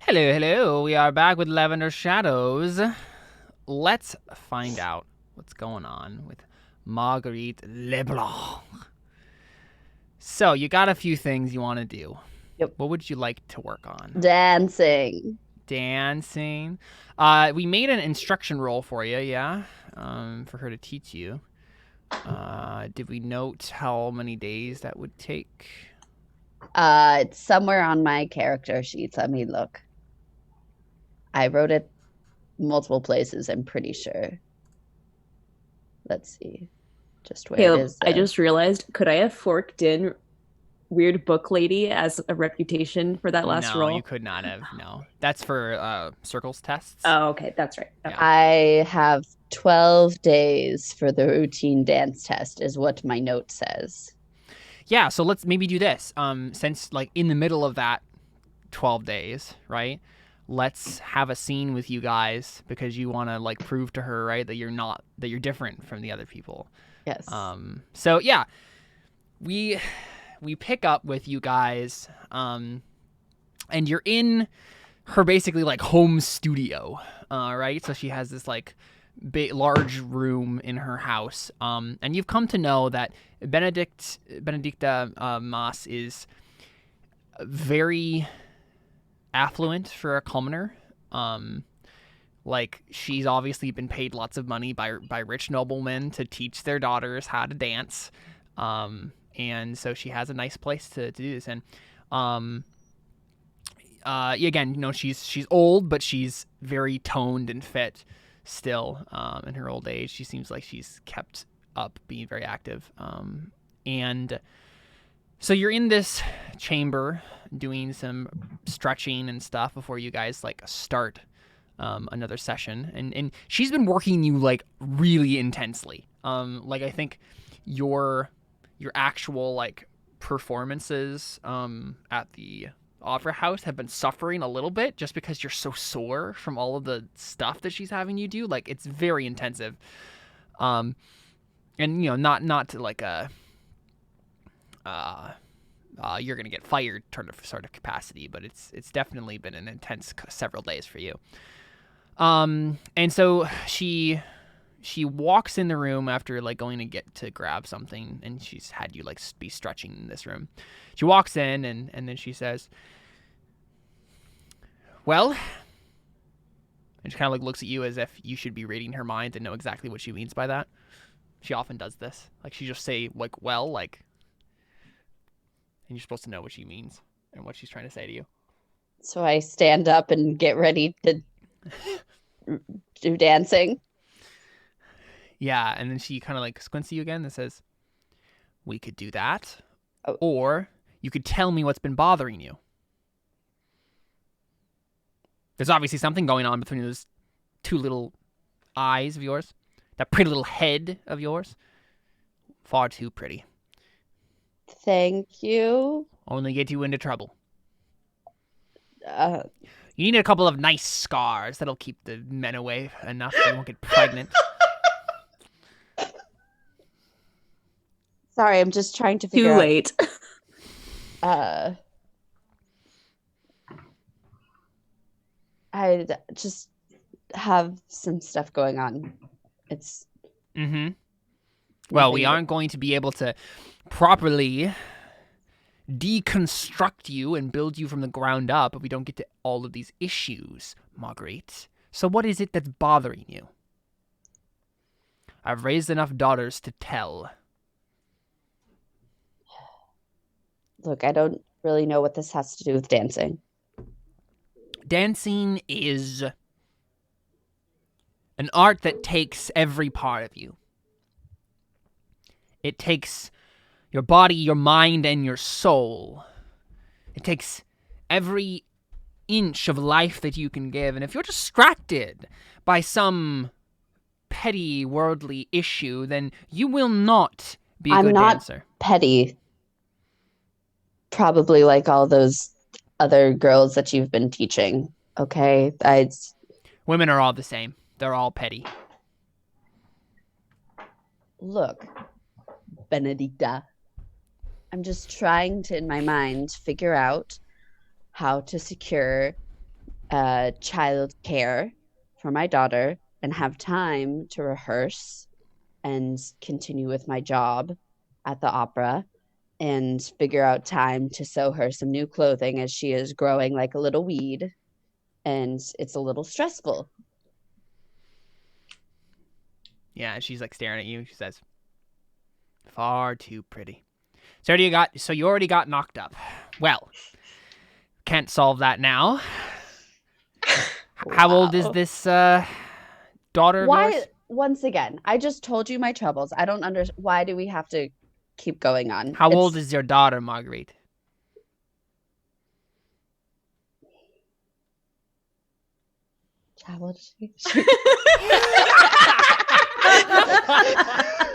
Hello, hello. We are back with Lavender Shadows. Let's find out what's going on with Marguerite Leblanc. So, you got a few things you want to do. Yep. What would you like to work on? Dancing. Dancing. We made an instruction roll for you, yeah? For her to teach you. Did we note how many days that would take? It's somewhere on my character sheets. Let me look. I wrote it multiple places, I'm pretty sure. Let's see just where it Caleb, is I though. just realized, could I have forked in Weird Book Lady as a reputation for that last No, you role? could not have. No. That's for circles tests. Oh, okay, that's right. Okay. Yeah. I have 12 days for the routine dance test is what my note says. Yeah, so let's maybe do this. Since like in the middle of that 12 days, right? Let's have a scene with you guys because you want to like prove to her, right, that you're different from the other people. Yes. So yeah, we pick up with you guys, and you're in her basically like home studio, right? So she has this like big, large room in her house, and you've come to know that Benedicta Mas is very affluent for a commoner. Like she's obviously been paid lots of money by rich noblemen to teach their daughters how to dance, and so she has a nice place to do this in. Again, she's old, but she's very toned and fit still. In her old age, she seems like she's kept up being very active. And so you're in this chamber doing some stretching and stuff before you guys like start another session, and she's been working you like really intensely. Like I think your actual like performances at the opera house have been suffering a little bit just because you're so sore from all of the stuff that she's having you do. Like it's very intensive. And not to like a you're gonna get fired sort of capacity, but it's definitely been an intense several days for you. And so she walks in the room after like going to get to grab something, and she's had you like be stretching in this room. She walks in and then she says, "Well," and she kind of like looks at you as if you should be reading her mind and know exactly what she means by that. She often does this. Like she just say like "well," like, and you're supposed to know what she means and what she's trying to say to you. So I stand up and get ready to do dancing. Yeah, and then she kind of like squints at you again and says, "We could do that, Oh, or you could tell me what's been bothering you." There's obviously something going on between those two little eyes of yours, that pretty little head of yours. Far too pretty. thank you. Only get you into trouble. Uh, You need a couple of nice scars that'll keep the men away enough so you won't get pregnant. Sorry, I'm just trying to figure Too out. late. Uh, I just have some stuff going on. It's Mm-hmm. Well, we nothing. aren't going to be able to properly deconstruct you and build you from the ground up if we don't get to all of these issues, Marguerite. So what is it that's bothering you? I've raised enough daughters to tell. Look, I don't really know what this has to do with dancing. Dancing is an art that takes every part of you. It takes your body, your mind, and your soul. It takes every inch of life that you can give. And if you're distracted by some petty worldly issue, then you will not be a I'm good not dancer. petty. Probably like all those other girls that you've been teaching. Okay, Women are all the same. They're all petty. look, Benedicta. I'm just trying to, in my mind, figure out how to secure child care for my daughter and have time to rehearse and continue with my job at the opera and figure out time to sew her some new clothing as she is growing like a little weed. And it's a little stressful. Yeah, and she's like staring at you. She says, "Far too pretty." So you already got knocked up. Well, can't solve that now. How old is this daughter of Why? yours? Once again, I just told you my troubles. I don't understand. Why do we have to keep going on? How old is your daughter, Margeurite? How old is she?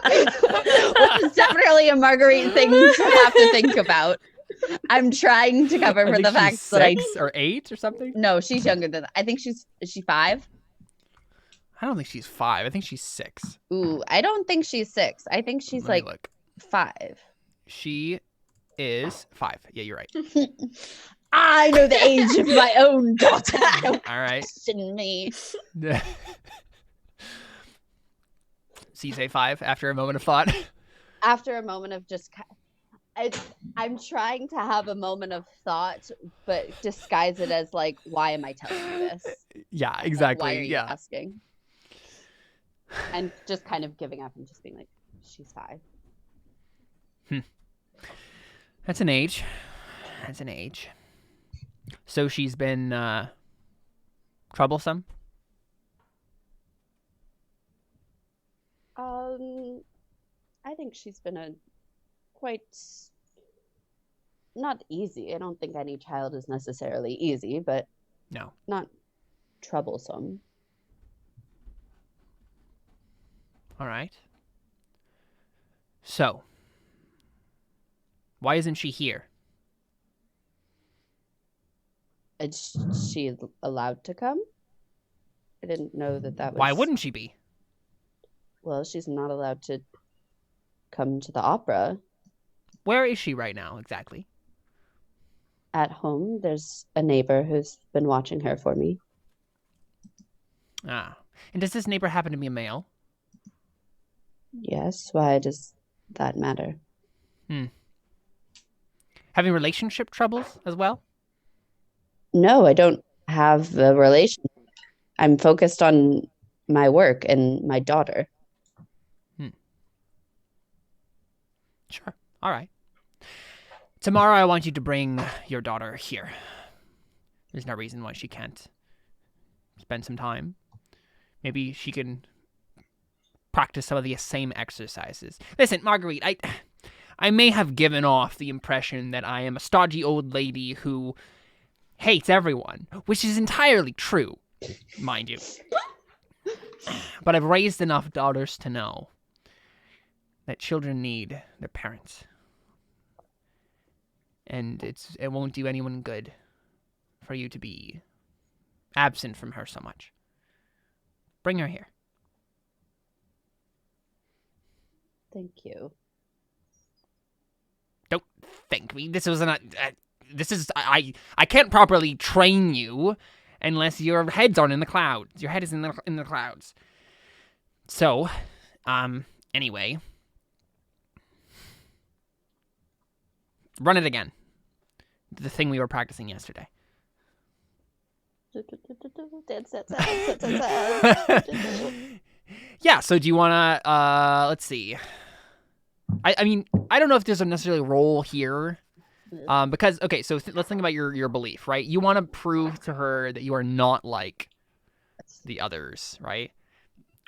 Well, it's definitely a Marguerite thing to have to think about. I'm trying to cover for the fact that I 6 or 8 or something. no, she's younger than that. I think is she 5? I don't think she's 5. I think she's 6. Ooh, I don't think she's 6. I think she's Let me like look. 5. She is 5. Yeah, you're right. I know the age of my own daughter. Don't All right. question me. So you say 5 after a moment of thought. After a moment of just, I'm trying to have a moment of thought, but disguise it as like, why am I telling you this? Yeah, exactly. Why are you yeah. asking? And just kind of giving up and just being like, she's 5. That's an age. That's an age. So she's been troublesome? I think she's been a quite not easy. I don't think any child is necessarily easy, but No. not troublesome. All right. So, why isn't she here? Is she allowed to come? I didn't know that was... Why wouldn't she be? Well, she's not allowed to come to the opera. Where is she right now, exactly? At home, there's a neighbor who's been watching her for me. Ah. And does this neighbor happen to be a male? Yes, why does that matter? Having relationship troubles as well? No, I don't have a relation. I'm focused on my work and my daughter. Sure. All right. Tomorrow I want you to bring your daughter here. There's no reason why she can't spend some time. Maybe she can practice some of the same exercises. Listen, Margeurite, I may have given off the impression that I am a stodgy old lady who hates everyone, which is entirely true, mind you. But I've raised enough daughters to know that children need their parents. And it won't do anyone good for you to be absent from her so much. Bring her here. Thank you. Don't thank me. This was not. This is I can't properly train you unless your heads aren't in the clouds. Your head is in the clouds. So, anyway, run it again. The thing we were practicing yesterday. Yeah, so do you want to, let's see. I mean, I don't know if there's a necessarily role here. Because, okay, so let's think about your belief, right? You want to prove to her that you are not like the others, right?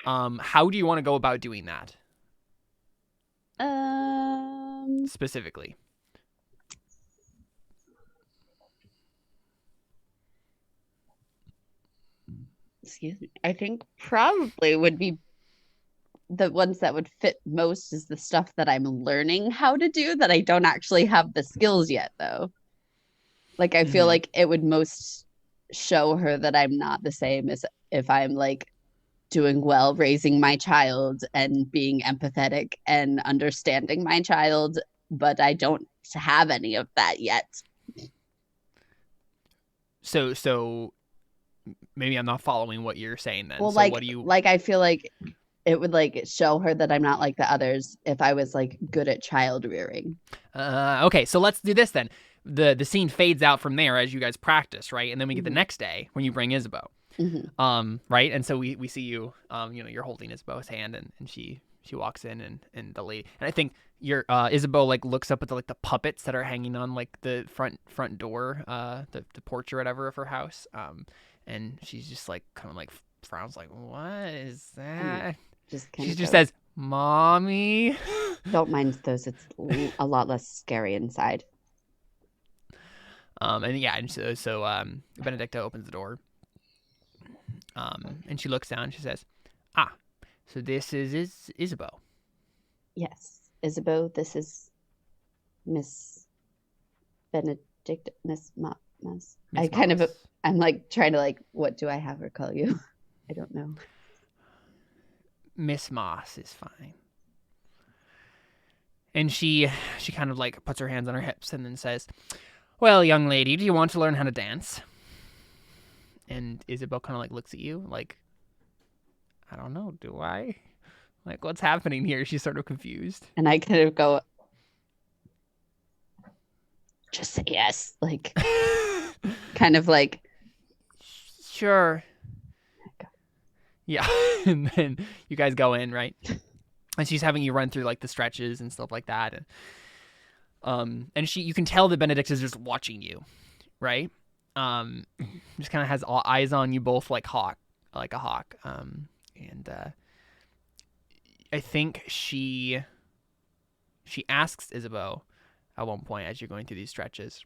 How do you want to go about doing that? Specifically. Excuse me. I think probably would be the ones that would fit most is the stuff that I'm learning how to do that I don't actually have the skills yet, though. Like, I feel like it would most show her that I'm not the same as if I'm like doing well raising my child and being empathetic and understanding my child, but I don't have any of that yet. So maybe I'm not following what you're saying then. Well, So like, what do you? I feel like it would like show her that I'm not like the others if I was like good at child rearing. Okay, so let's do this then. The scene fades out from there as you guys practice, right? And then we get the Mhm. next day when you bring Isabeau. Right? And so we see you, you're holding Isabeau's hand, and she walks in, and the lady, and I think your Isabeau like looks up at the puppets that are hanging on like the front door, the porch or whatever of her house, and she's just like kind of like frowns like, what is that? She just says, "Mommy." Don't mind those. It's a lot less scary inside. And yeah, and so Benedicta opens the door. And she looks down and she says, so this is Isabeau. Yes, Isabeau, this is Miss Benedict, Miss Moss. I kind of, I'm like trying to like, what do I have her call you? I don't know. Miss Moss is fine. And she kind of like puts her hands on her hips and then says, well, young lady, do you want to learn how to dance? And Isabeau kind of like looks at you like, I don't know, do I? Like, what's happening here? She's sort of confused. And I kind of go, just say yes. Like, kind of like, sure. Yeah. And then you guys go in, right? And she's having you run through like the stretches and stuff like that. And you can tell that Benedict is just watching you, right? Just kind of has all eyes on you both like a hawk. And I think she asks Isabeau at one point as you're going through these stretches.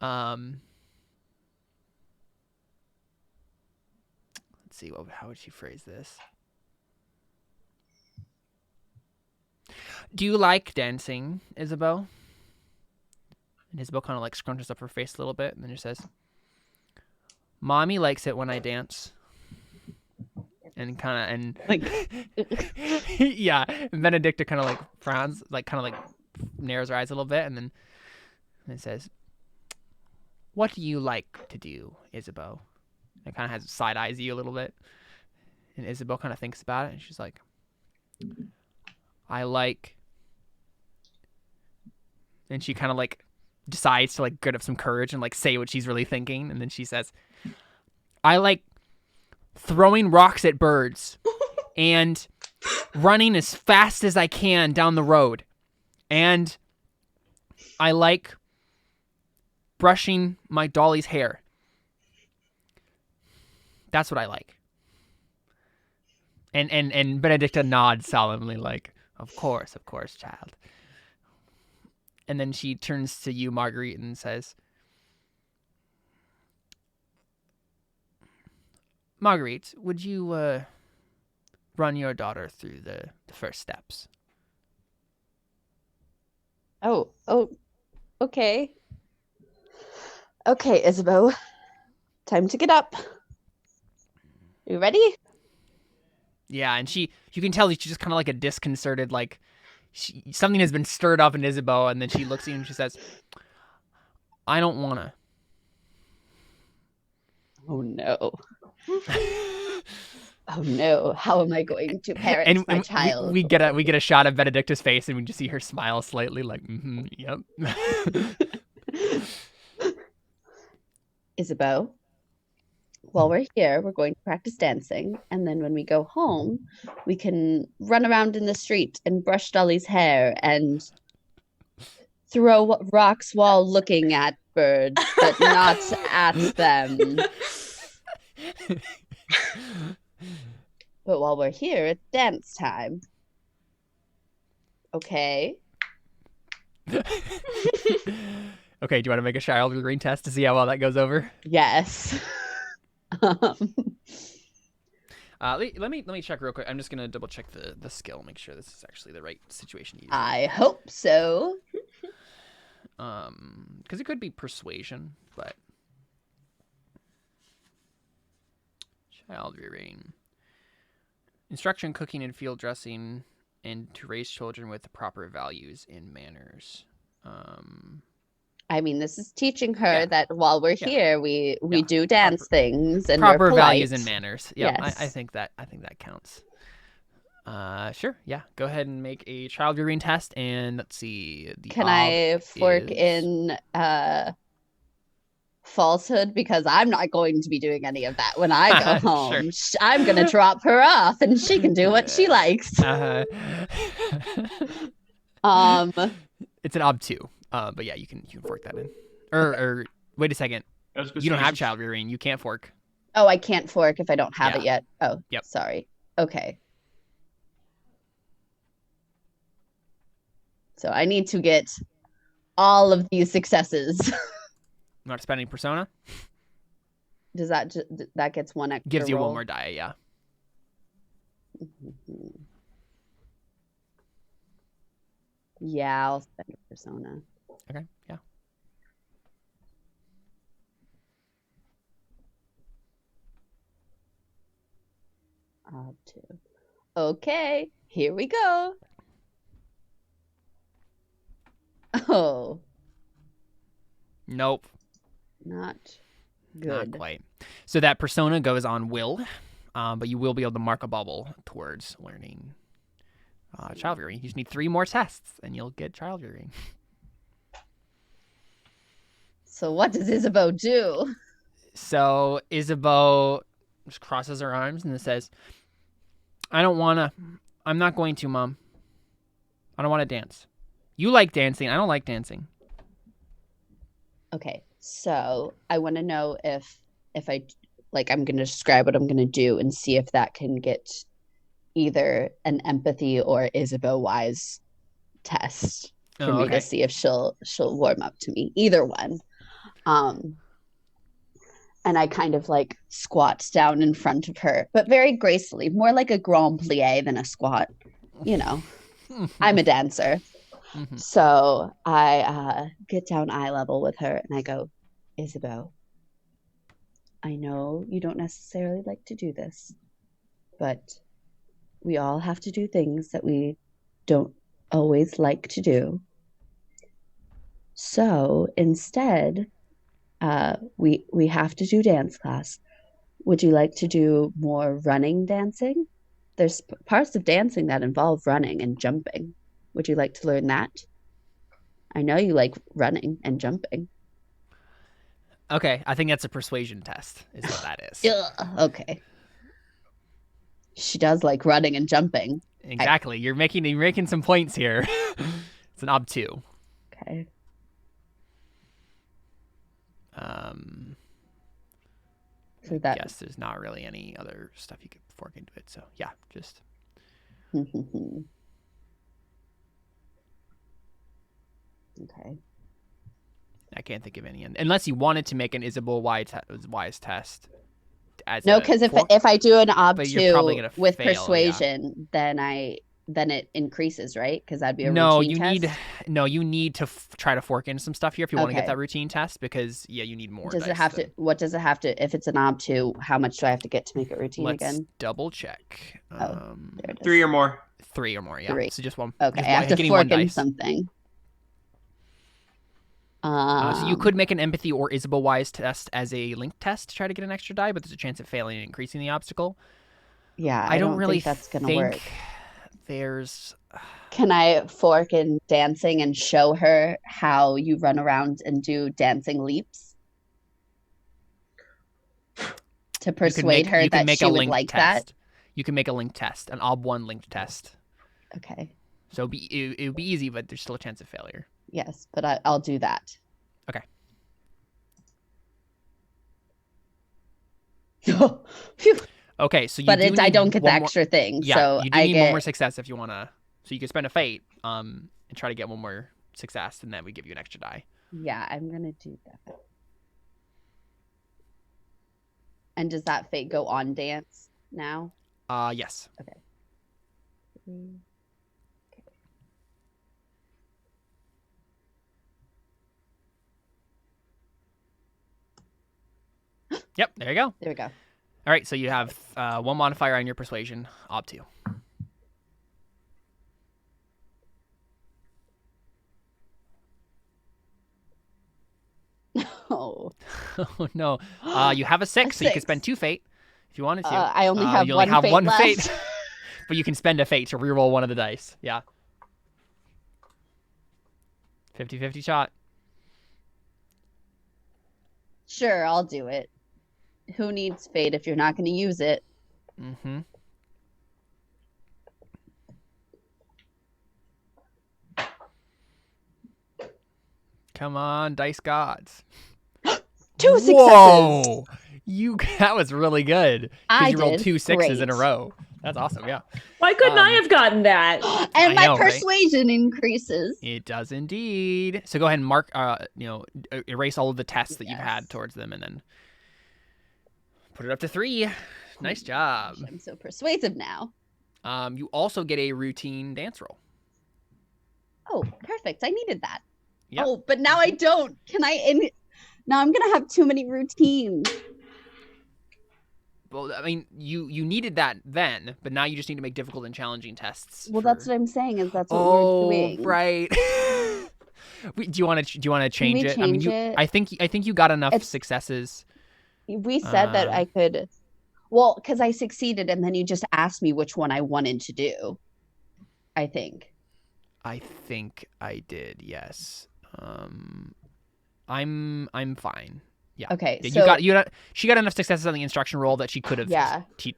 Let's see, how would she phrase this? Do you like dancing, Isabeau? And Isabeau kind of like scrunches up her face a little bit and then just says, Mommy likes it when I dance. And like, yeah. And Benedicta kind of like frowns, like kind of like narrows her eyes a little bit, and then says, what do you like to do, Isabeau? And kind of has side eyes you a little bit. And Isabeau kind of thinks about it, and she's like, I like. And she kind of like decides to like get up some courage and like say what she's really thinking, and then she says, I like throwing rocks at birds and running as fast as I can down the road. And I like brushing my dolly's hair. That's what I like. And Benedicta nods solemnly like, of course, child. And then she turns to you, Margeurite, and says, Margeurite, would you run your daughter through the first steps? Oh, okay. Okay, Isabeau. Time to get up. You ready? Yeah, and you can tell she's just kind of like a disconcerted, like, something has been stirred up in Isabeau, and then she looks at you and she says, I don't want to. Oh, no. Oh, no. How am I going to parent my child? We get a shot of Benedicta's face, and we just see her smile slightly, like, yep. Isabeau, while we're here, we're going to practice dancing, and then when we go home, we can run around in the street and brush Dolly's hair and throw rocks while looking at birds, but not at them. But while we're here, it's dance time. Okay. Okay, do you want to make a child rearing test to see how well that goes over? Yes. Let me check real quick. I'm just gonna double check the skill, make sure this is actually the right situation to use. I hope so. Because it could be persuasion, but child rearing, instruction, cooking, and field dressing, and to raise children with the proper values and manners. I mean, this is teaching her Yeah. that while we're Yeah. here, we Yeah. do dance things and Proper we're polite. values and manners. Yeah, Yes. I think that counts. Sure. Yeah. Go ahead and make a child rearing test, and let's see. The Can I fork in falsehood, because I'm not going to be doing any of that when I go home. Sure. I'm going to drop her off and she can do what she likes. It's an ob 2. But yeah, you can fork that in. Or wait a second. You don't have child rearing. You can't fork. Oh, I can't fork if I don't have it yet. Oh, yep. Sorry. Okay. So I need to get all of these successes. Not spending persona? Does that gets one extra Gives you roll? one more die, yeah. Mm-hmm. Yeah, I'll spend a persona. Okay, yeah. Ob 2. Okay, here we go. Oh. Nope. Not good. Not quite. So that persona goes on will, but you will be able to mark a bubble towards learning child rearing. You just need 3 more tests, and you'll get child rearing. So what does Isabeau do? So Isabeau just crosses her arms and says, I'm not going to, Mom. I don't want to dance. You like dancing. I don't like dancing. Okay, so I want to know if I, like, I'm going to describe what I'm going to do and see if that can get either an empathy or Isabeau wise test for me to see if she'll warm up to me. Either one. And I kind of like squat down in front of her, but very gracefully, more like a grand plie than a squat. You know, I'm a dancer. Mm-hmm. So I get down eye level with her and I go, Isabeau, I know you don't necessarily like to do this, but we all have to do things that we don't always like to do. So instead, we have to do dance class. Would you like to do more running dancing? There's parts of dancing that involve running and jumping. Would you like to learn that? I know you like running and jumping. Okay, I think that's a persuasion test, is what that is. Okay. She does like running and jumping. Exactly. You're making some points here. It's an ob 2. Okay. So that, I guess there's not really any other stuff you could fork into it. So yeah, just. Okay. I can't think of any, unless you wanted to make an Isabeau wise test. No, because if I do an ob 2 with fail, persuasion, yeah. then it increases, right? Because that'd be a routine test. You need to try to fork in some stuff here if you want to get that routine test, because you need more. Does it have to? What does it have to? If it's an ob 2, how much do I have to get to make it routine again? Let's double check. There it is. 3 or more. 3 or more, yeah. 3. So just one. Okay, just I have to fork in something. So you could make an empathy or Isabeau wise test as a link test to try to get an extra die, but there's a chance of failing and increasing the obstacle. Yeah, I don't really think that's gonna work. There's. Can I fork in dancing and show her how you run around and do dancing leaps? To persuade her that she would like that? You can make a link test, an ob 1 linked test. Okay. So it would be easy, but there's still a chance of failure. Yes, but I'll do that. Okay. Okay, so I don't get the extra thing. Yeah, so you do need one more success if you want to. So you can spend a fate and try to get one more success, and then we give you an extra die. Yeah, I'm going to do that. And does that fate go on dance now? Yes. Okay. Yep, there you go. There we go. All right, so you have 1 modifier on your persuasion, ob 2. Oh. Oh no. You have a 6, so you can spend 2 fate if you wanted to. I only have you only have fate one left. fate. But you can spend a fate to reroll one of the dice. Yeah. 50-50 shot. Sure, I'll do it. Who needs fate if you're not going to use it? Mm-hmm. Come on, dice gods. 2 successes. Whoa! That was really good. I You rolled did 2 6s in a great. row. That's awesome, yeah. Why couldn't I have gotten that? And I my know, right? persuasion increases. It does indeed. So go ahead and mark, erase all of the tests that you've had Yes. towards them and then put it up to 3. Nice job. I'm so persuasive now. You also get a routine dance roll. Oh, perfect. I needed that. Yep. Oh, but now I don't. Now I'm going to have too many routines. Well, I mean, you needed that then, but now you just need to make difficult and challenging tests. Well, that's what I'm saying is that's what we're doing. Right. Do you want to change it? Change it? I think you got enough successes. We said that I could. Well, because I succeeded, and then you just asked me which one I wanted to do. I think I did. Yes. I'm fine. Yeah. Okay. Yeah, So she got enough successes on the instruction roll that she could have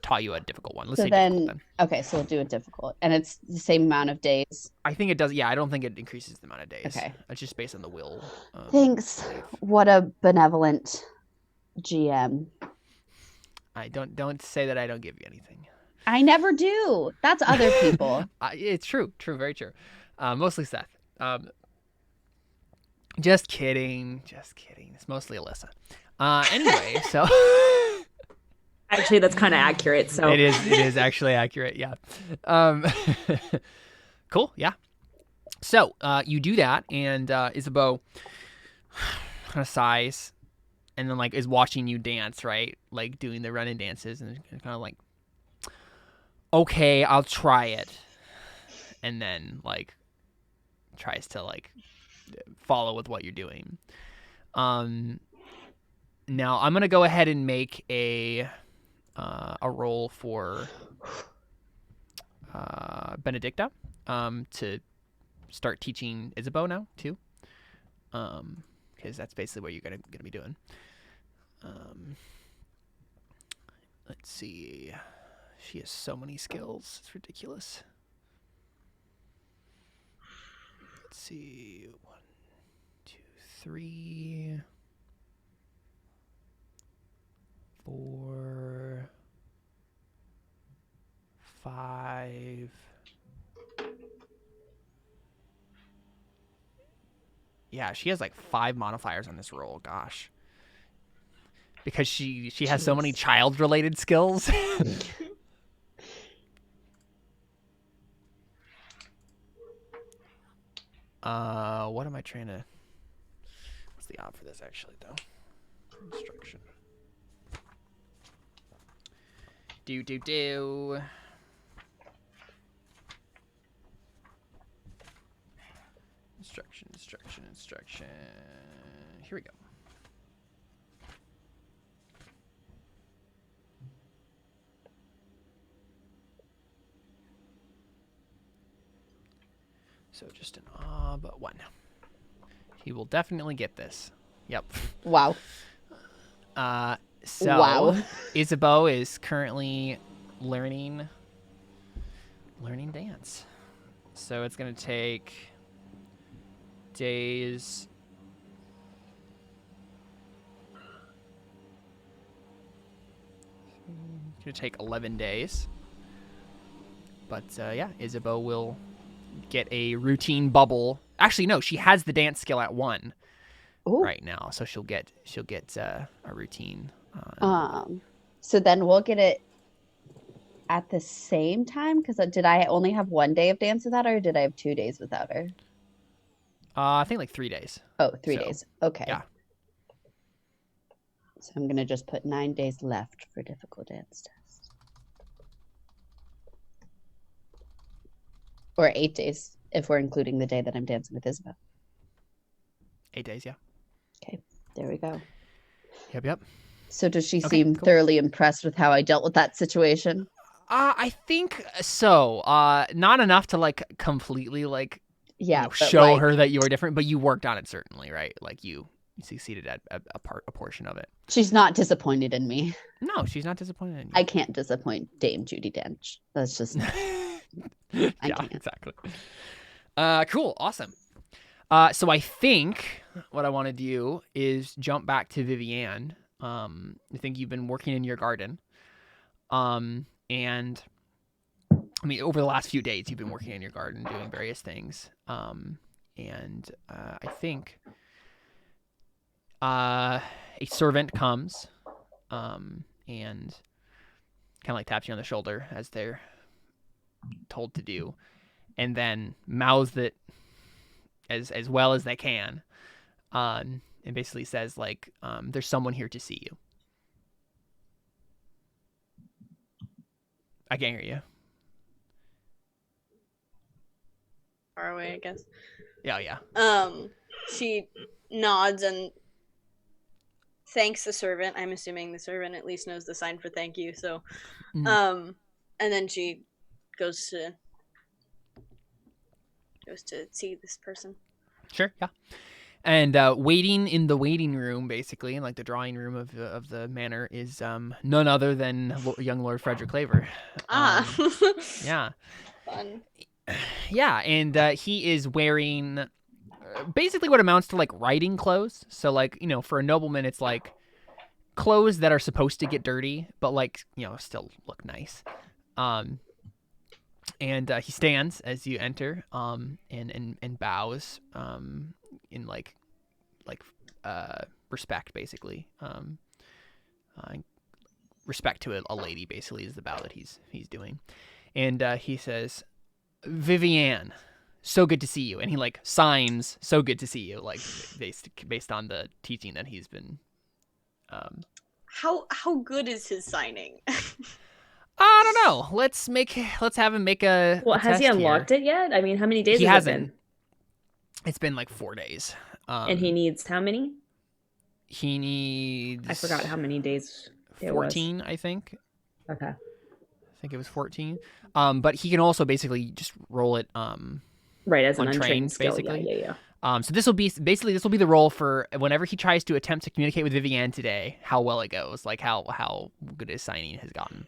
taught you a difficult one. Let's say difficult then. Okay, so we'll do it difficult, and it's the same amount of days. I think it does. Yeah, I don't think it increases the amount of days. Okay. It's just based on the will. Thanks. What a benevolent GM. I don't say that I don't give you anything. I never do. That's other people. It's true. True. Very true. Mostly Seth. Just kidding. Just kidding. It's mostly Alyssa. Anyway, so Actually, that's kind of accurate. So it is actually accurate. Yeah. Cool. Yeah. So you do that, and Isabeau kind of sighs, and then like is watching you dance, right? Like doing the running dances, and kind of like, okay, I'll try it, and then like tries to like follow with what you're doing. Now I'm gonna go ahead and make a roll for Benedicta to start teaching Isabeau now too, because that's basically what you're gonna be doing. Let's see, she has so many skills, it's ridiculous. Let's see, 1, 2, 3, 4, 5. Yeah, she has like 5 modifiers on this roll. Gosh, because she has so many child-related skills. What am I trying to? What's the op for this actually, though? Instruction. Do. Instruction. Here we go. So just an but 1. He will definitely get this. Yep. Wow. So Wow. Isabeau is currently learning dance. So it's going to take days. It's going to take 11 days. But yeah, Isabeau will get a routine bubble. Actually, no, she has the dance skill at 1 right now, so she'll get a routine. So then we'll get it at the same time, because did I only have 1 day of dance without her, or did I have 2 days without her? I think like 3 days. Oh, 3 days. Okay. Yeah. So I'm gonna just put 9 days left for difficult dance test, or 8 days if we're including the day that I'm dancing with Isabeau. 8 days, yeah. Okay. There we go. Yep. So does she Okay, seem cool. thoroughly impressed with how I dealt with that situation? I think so. Not enough to like completely like Yeah, but show like, her that you are different, but you worked on it certainly, right? Like you succeeded at a portion of it. she's not disappointed in me. No, she's not disappointed in I can't disappoint Dame Judi Dench. That's just you. I Yeah, can't. exactly. Cool, awesome. So I think what I want to do is jump back to Viviane. I think you've been working in your garden. And I mean, over the last few days, you've been working in your garden, doing various things. And I think a servant comes and kind of like taps you on the shoulder as they're told to do, and then mouths it as well as they can, and basically says like, "There's someone here to see you." I can't hear you. Far away, I guess. Yeah. She nods and thanks the servant. I'm assuming the servant at least knows the sign for thank you. So, and then she goes to see this person. Sure, yeah. And waiting in the waiting room, basically, in like the drawing room of the manor, is none other than young Lord Frederick Kleber. Yeah. Fun. Yeah, and he is wearing basically what amounts to like riding clothes. So like, for a nobleman, it's like clothes that are supposed to get dirty, but like, still look nice. And he stands as you enter, and bows, in like respect, basically. Respect to a lady, basically, is the bow that he's doing. And he says, "Viviane, so good to see you." And he like signs, "So good to see you," like based on the teaching that he's been. How good is his signing? I don't know. Let's have him make a. Well, has he test unlocked here. it yet? I mean, how many days He has it hasn't. been? It's been like 4 days. And he needs how many? He needs. I forgot how many days. 14, I think. Okay. I think it was 14. But he can also basically just roll it. Right, as an untrained, untrained skill. basically. Yeah. So this will be the role for whenever he tries to attempt to communicate with Viviane today, how well it goes, like how good his signing has gotten.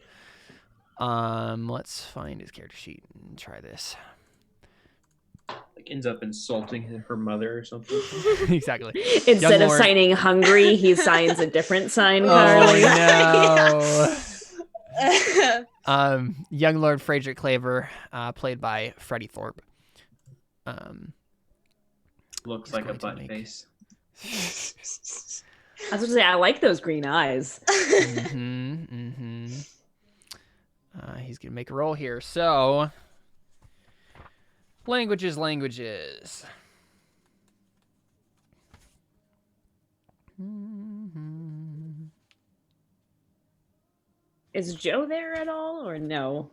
Let's find his character sheet and try this. Like ends up insulting her mother or something. Exactly. Instead of signing hungry, he signs a different sign, Carly. Oh no. Young Lord Frederick Kleber, played by Freddie Thorpe. Looks like a butt face. I was going to say, I like those green eyes. He's gonna make a roll here. So, languages. Is Joe there at all, or no?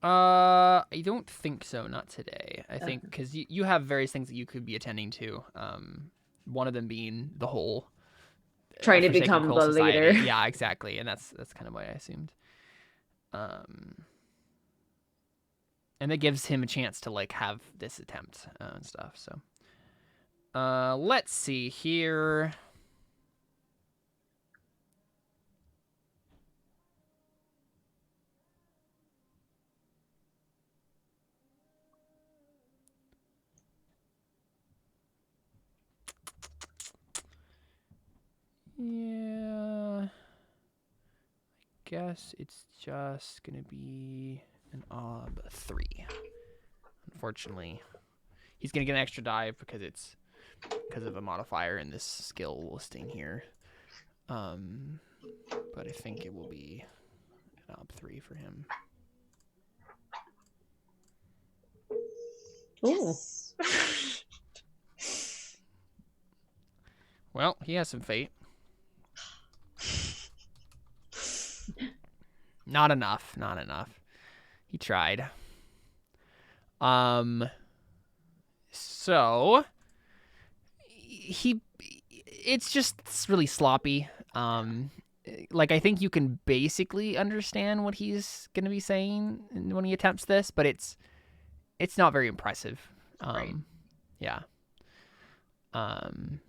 I don't think so. Not today. I think because you have various things that you could be attending to. One of them being the whole trying to Forsaken become Quill the Society. leader. Yeah, exactly, and that's kind of what I assumed. And that gives him a chance to like have this attempt and stuff. So, let's see here. Yeah, I guess it's just gonna be an ob 3. Unfortunately, he's gonna get an extra dive because of a modifier in this skill listing here. But I think it will be an ob 3 for him. Ooh. Well, he has some fate. Not enough. He tried. So it's really sloppy. Like I think you can basically understand what he's gonna be saying when he attempts this, but it's not very impressive. Right. Yeah.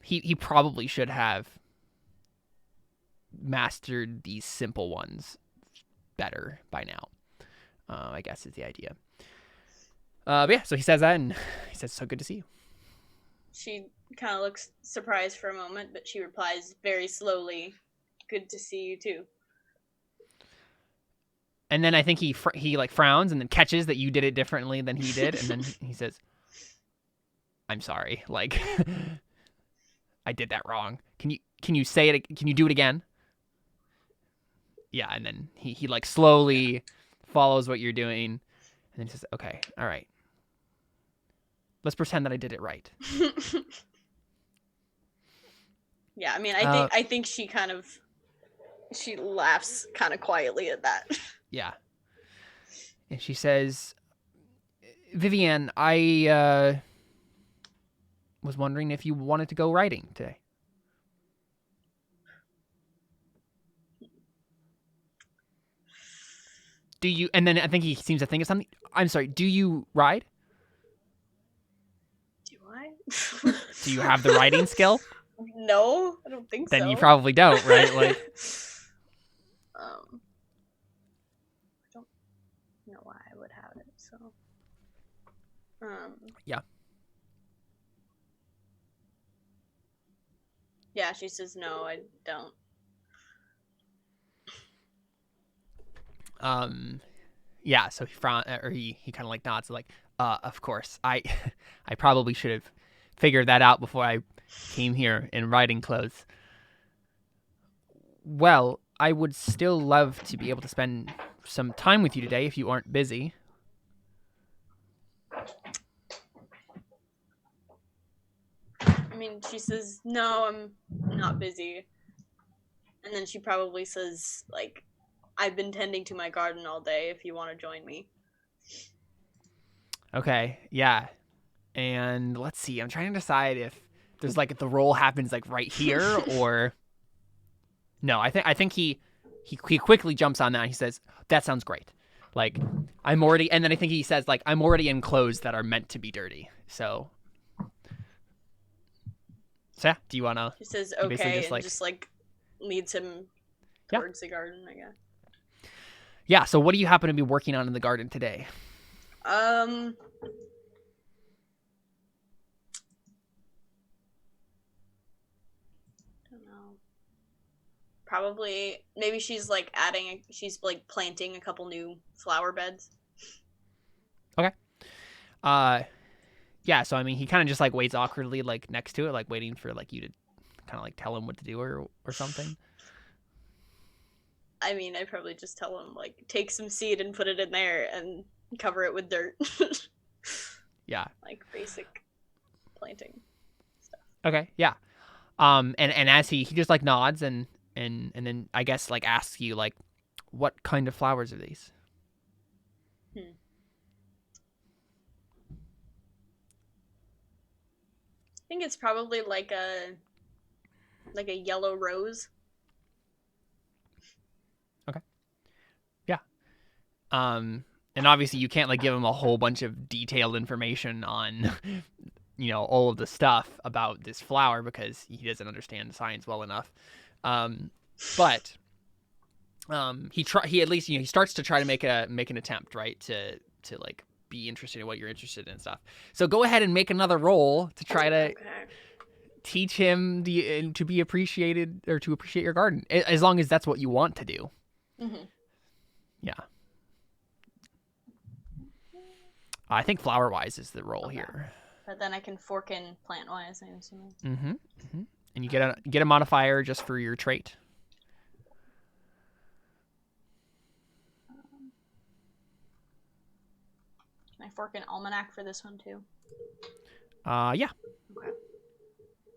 He probably should have mastered these simple ones better by now. I guess is the idea. But yeah, so he says that, and he says, "So good to see you." She kind of looks surprised for a moment, but she replies very slowly, "Good to see you too." And then I think he like frowns and then catches that you did it differently than he did, and then he says, "I'm sorry. Like, I did that wrong. Can you say it? Can you do it again?" Yeah, and then he like slowly follows what you're doing, and then he says, "Okay, all right. Let's pretend that I did it right." Yeah, I mean, I think she laughs kind of quietly at that. Yeah. And she says, "Viviane, I was wondering if you wanted to go riding today." Do you? And then I think he seems to think of something. I'm sorry. Do you ride? Do I? Do you have the riding skill? No, I don't think so. Then you probably don't, right? Like, I don't know why I would have it. So, Yeah. Yeah, she says no, I don't. Yeah. So he he kind of like nods, like, of course. I probably should have figured that out before I came here in riding clothes. Well, I would still love to be able to spend some time with you today if you aren't busy. I mean, she says no, I'm not busy. And then she probably says, like, "I've been tending to my garden all day if you want to join me." Okay, yeah. And let's see, I'm trying to decide if there's like if the roll happens like right here or no. I think he quickly jumps on that and he says, "That sounds great. Like I'm already," and then I think he says like, "I'm already in clothes that are meant to be dirty." So yeah, do you wanna? She says You basically okay just, and like- just like leads him Yeah. towards the garden, I guess. Yeah. So what do you happen to be working on in the garden today? Don't know. Probably maybe she's like she's like planting a couple new flower beds. Yeah. So I mean, he kind of just like waits awkwardly like next to it, like waiting for like you to kind of like tell him what to do or something. I mean, I'd probably just tell him like take some seed and put it in there and cover it with dirt. Yeah. Like basic planting stuff. Okay. Yeah. And as he just like nods and then I guess like asks you like, what kind of flowers are these? I think it's probably like a yellow rose. Okay. Yeah. And obviously you can't like give him a whole bunch of detailed information on all of the stuff about this flower because he doesn't understand science well enough. But he at least he starts to try to make an attempt, right, to like be interested in what you're interested in and stuff. So go ahead and make another roll to try to teach him to be appreciated or to appreciate your garden, as long as that's what you want to do. Mm-hmm. Yeah. I think flower wise is the roll here. But then I can fork in plant wise, I'm assuming. Mm-hmm. Mm-hmm. And you get a modifier just for your trait. Can I fork in almanac for this one too? Yeah. Okay.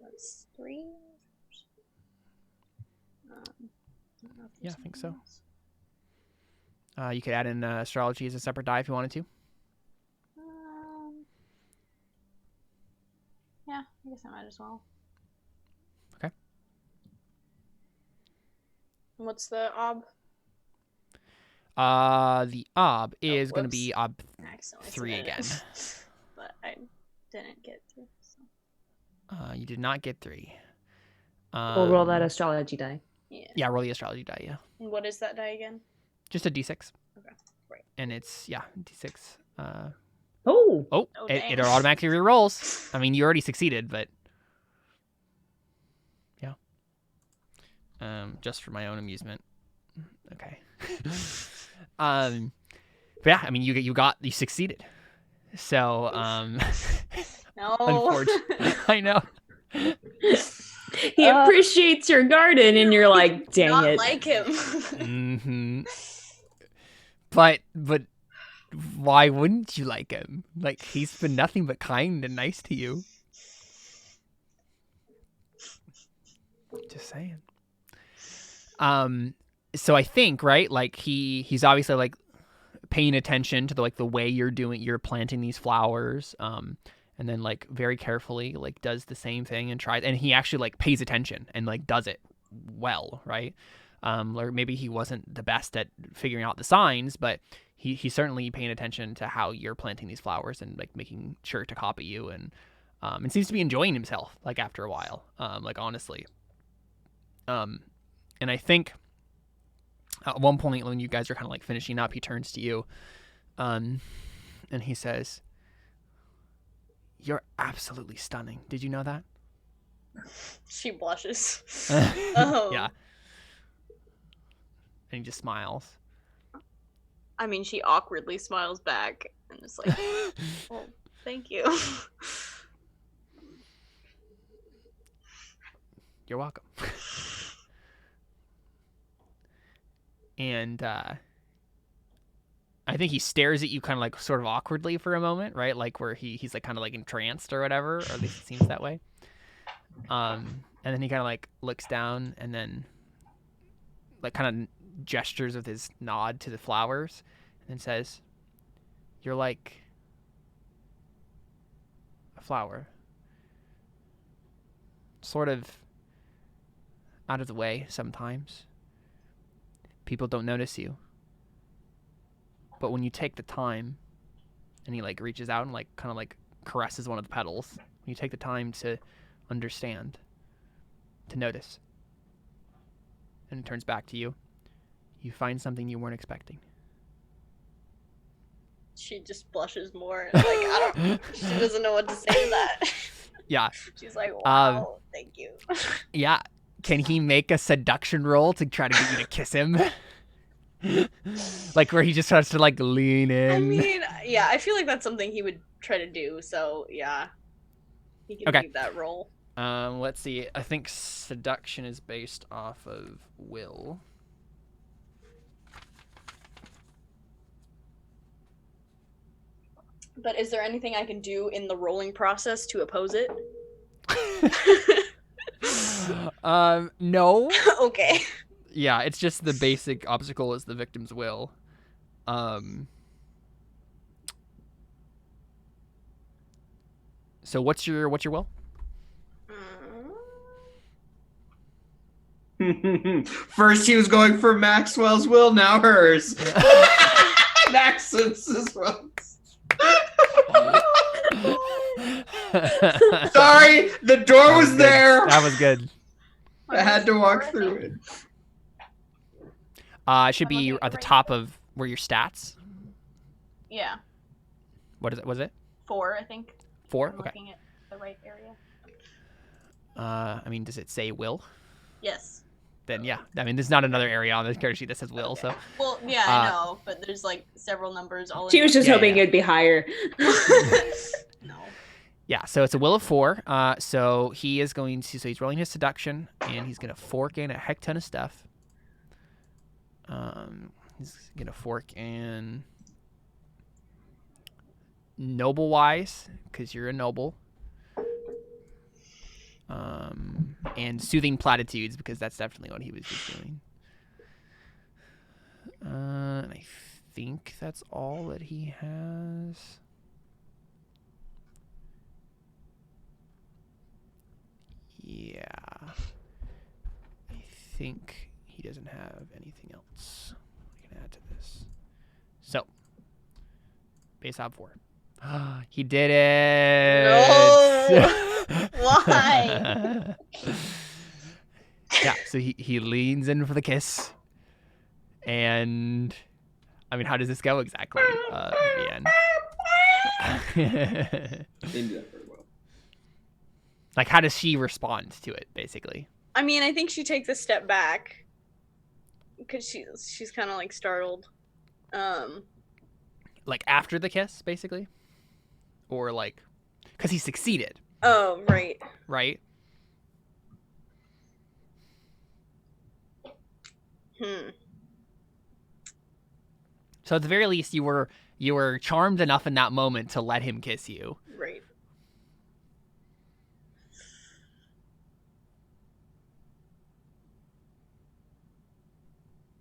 That's 3. Yeah, I think so. You could add in astrology as a separate die if you wanted to. Yeah, I guess I might as well. Okay. What's the ob? The ob is going to be whoops. ob I accidentally 3 submitted again. it. But I didn't get to. So. You did not get 3. We'll roll that astrology die. Yeah, roll the astrology die, yeah. And what is that die again? Just a d6. Okay, right. And it's, d6. Oh! It automatically re-rolls. I mean, you already succeeded, but... Yeah. Just for my own amusement. Okay. But yeah, I mean, you succeeded. So, No. unfortunately, I know. He appreciates your garden, and you're like, dang Not it. like him. Mm-hmm. But why wouldn't you like him? Like, he's been nothing but kind and nice to you. Just saying. So I think, right, like he's obviously like paying attention to the way you're planting these flowers, and then like very carefully like does the same thing and tries, and he actually like pays attention and like does it well, right? Or maybe he wasn't the best at figuring out the signs, but he's certainly paying attention to how you're planting these flowers and like making sure to copy you, and seems to be enjoying himself like after a while, like honestly. And I think at one point when you guys are kind of like finishing up, he turns to you, and he says, "You're absolutely stunning. Did you know that?" She blushes. Yeah. And he just smiles. I mean, she awkwardly smiles back and is like, "Well, thank you." You're welcome. And I think he stares at you kind of like sort of awkwardly for a moment, right? Like where he's like kind of like entranced or whatever, or at least it seems that way. And then he kind of like looks down and then like kind of gestures with his nod to the flowers and then says, "You're like a flower. Sort of out of the way sometimes. People don't notice you. But when you take the time," and he like reaches out and like kind of like caresses one of the petals, when you take the time to understand, to notice, and it turns back to you, you find something you weren't expecting. She just blushes more. Like, I don't. She doesn't know what to say to that. Yeah. She's like, "Wow, thank you." Yeah. Can he make a seduction roll to try to get you to kiss him? Like where he just starts to like lean in. I mean, yeah, I feel like that's something he would try to do. So yeah, he can make that roll. Let's see. I think seduction is based off of will. But is there anything I can do in the rolling process to oppose it? No. Okay. Yeah, it's just the basic obstacle is the victim's will. So what's your will? First he was going for Maxwell's will, now hers. Maxence's will. Sorry, the door was there. That was good. I had to walk through it. It should be at the top of where your stats. Yeah. What is it? Was it 4? I think. 4? I'm okay. Looking at the right area. I mean, does it say will? Yes. Then yeah. I mean, there's not another area on the character sheet that says will. Okay. So. Well, yeah, I know, but there's like several numbers all. She was just hoping it'd be higher. No. Yeah, so it's a will of 4. So he is going to. So he's rolling his seduction, and he's gonna fork in a heck ton of stuff. He's gonna fork in noble wise, because you're a noble. And soothing platitudes, because that's definitely what he was just doing. And I think that's all that he has. Yeah. I think he doesn't have anything else I can add to this. So, base op 4. He did it! No! Why? Yeah, so he leans in for the kiss. And, I mean, how does this go exactly, Viviane? They didn't do that very well. Like, how does she respond to it, basically? I mean, I think she takes a step back because she's kind of like startled. Like, after the kiss, basically? Or, like, because he succeeded. Oh, right. Right? So at the very least, you were charmed enough in that moment to let him kiss you. Right.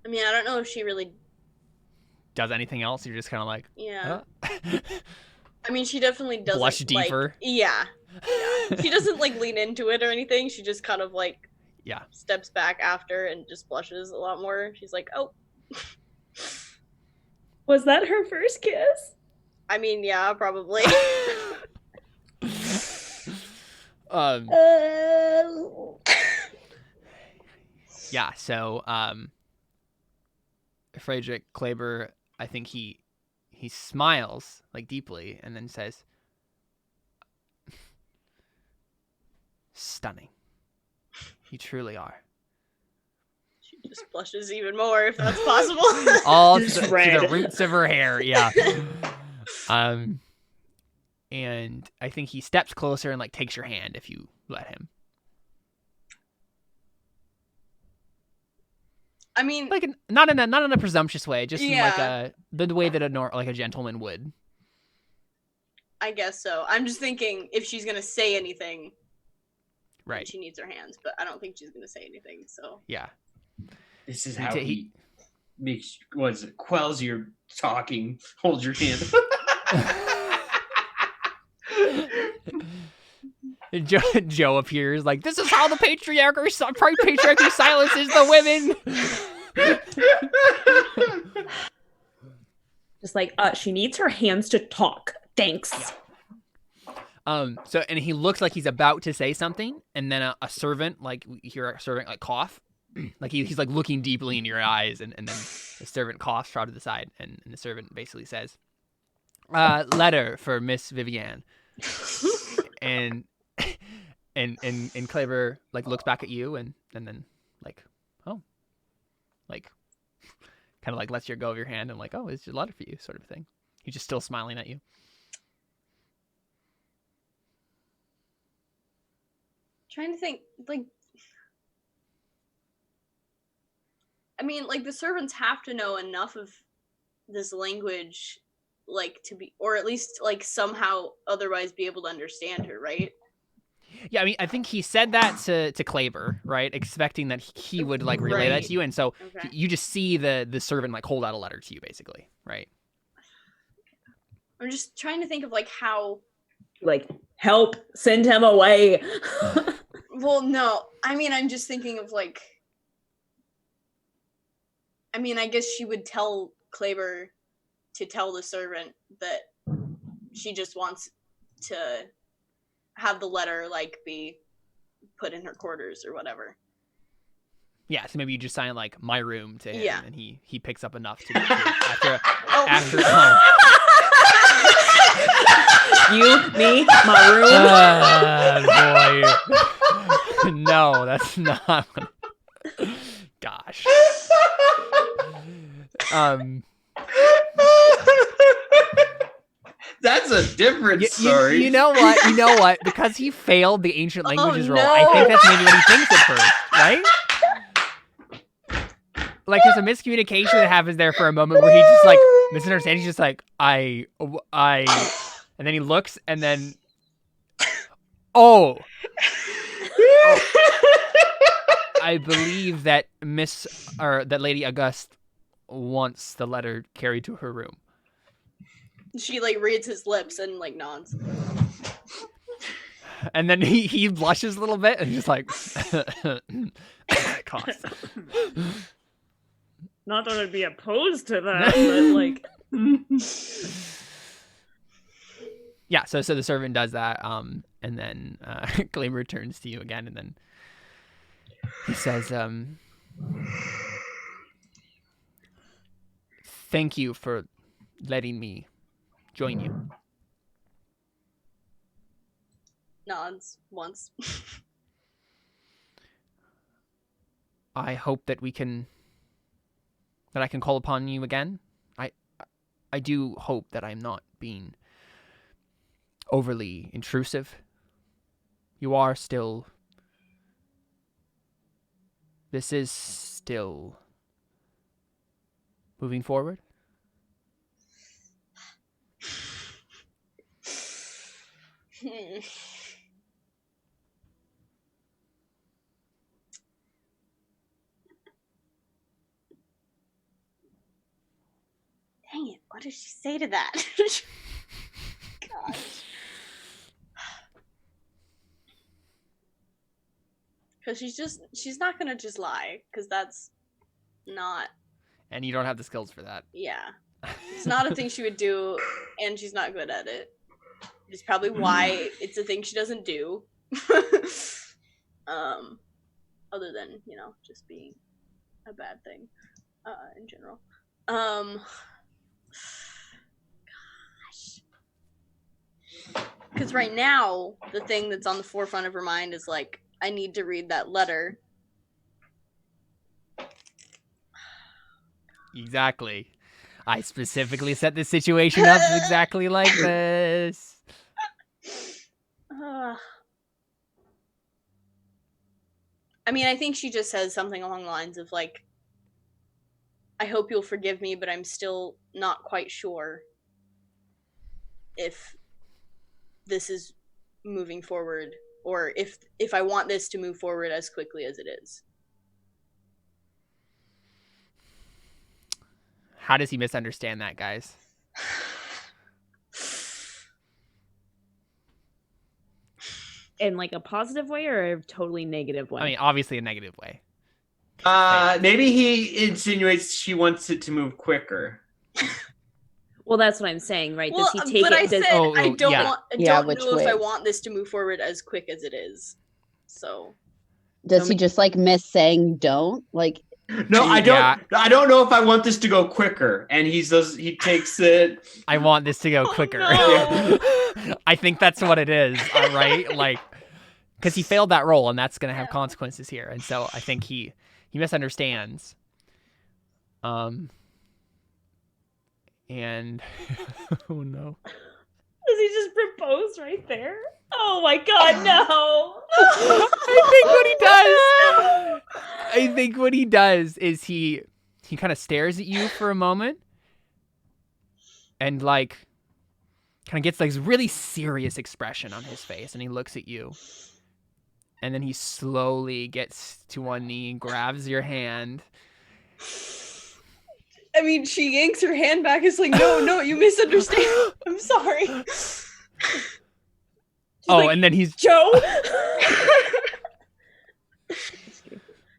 I mean, I don't know if she really Does anything else? You're just kind of like, yeah. huh? I mean, she definitely doesn't Blush deeper. Like, yeah. She doesn't like lean into it or anything. She just kind of like steps back after and just blushes a lot more. She's like, "Oh." Was that her first kiss? I mean, yeah, probably. Yeah, so Friedrich Kleber, I think he smiles like deeply and then says, "Stunning. You truly are." She just blushes even more if that's possible. All to the roots of her hair, yeah. And I think he steps closer and like takes your hand if you let him. I mean, Like not in a presumptuous way, just in like the way that a gentleman would. I guess so. I'm just thinking if she's gonna say anything, right? She needs her hands, but I don't think she's gonna say anything. So yeah, this is how he makes quells your talking. Hold your hand. Joe appears like, "This is how the patriarchy silences the women." Just like, she needs her hands to talk. Thanks. So, and he looks like he's about to say something, and then a servant, like, you hear a servant like cough, like he's like looking deeply in your eyes, and then the servant coughs out to the side, and the servant basically says, "Letter for Miss Viviane," and Kleber like looks back at you and then like, oh, like kind of like lets you go of your hand and like, "Oh, it's just a letter for you," sort of thing. He's just still smiling at you. Trying to think, like, I mean, like, the servants have to know enough of this language, like, to be, or at least, like, somehow otherwise be able to understand her, right? Yeah, I mean, I think he said that to Kleber, right? Expecting that he would, like, relay that to you, and so you just see the servant, like, hold out a letter to you, basically, right? I'm just trying to think of, like, how... Like, help, send him away. Well, no. I mean, I'm just thinking of, like... I mean, I guess she would tell Kleber to tell the servant that she just wants to have the letter, like, be put in her quarters or whatever. Yeah, so maybe you just sign, like, "my room" to him, yeah. And he picks up enough to after You, me, my room. Boy. No, that's not. Gosh. That's a different story. You know what? Because he failed the ancient languages roll, I think that's maybe what he thinks at first, right? Like, there's a miscommunication that happens there for a moment where he just, like, misunderstands. He's just like, I, and then he looks, and then, I believe that that Lady Auguste wants the letter carried to her room. She, like, reads his lips and, like, nods. And then he blushes a little bit and just like, it costs. Not that I'd be opposed to that, but like. Yeah, so the servant does that, and then Kleber turns to you again, and then he says, "Thank you for letting me join you." Nods once. I hope that I can call upon you again. I do hope that I'm not being overly intrusive. You are still... This is still moving forward? Dang it, what did she say to that? Gosh. Because she's not gonna just lie, because that's not... And you don't have the skills for that. Yeah. It's not a thing she would do, and she's not good at it. It's probably why it's a thing she doesn't do. Other than, just being a bad thing, in general. Gosh. Because right now, the thing that's on the forefront of her mind is like, I need to read that letter. Exactly. I specifically set this situation up exactly like this. I mean, I think she just says something along the lines of, like, I hope you'll forgive me, but I'm still not quite sure if this is moving forward, or if I want this to move forward as quickly as it is. How does he misunderstand that, guys? In like a positive way or a totally negative way? I mean, obviously a negative way. Maybe he insinuates she wants it to move quicker. Well, that's what I'm saying, right? Well, does he take but it? I said I don't know if way? I want this to move forward as quick as it is. So Does he just like miss saying don't? Like, no, I don't. Yeah. I don't know if I want this to go quicker. And he takes it. I want this to go quicker. No. I think that's what it is. All right, like, because he failed that roll, and that's gonna have consequences here. And so I think he misunderstands. And oh no. Does he just propose right there? Oh my god, no! I think what he does is he kind of stares at you for a moment and like kind of gets like this really serious expression on his face, and he looks at you. And then he slowly gets to one knee and grabs your hand. I mean, she yanks her hand back. It's like, no, you misunderstand. I'm sorry. Like, and then he's... Joe?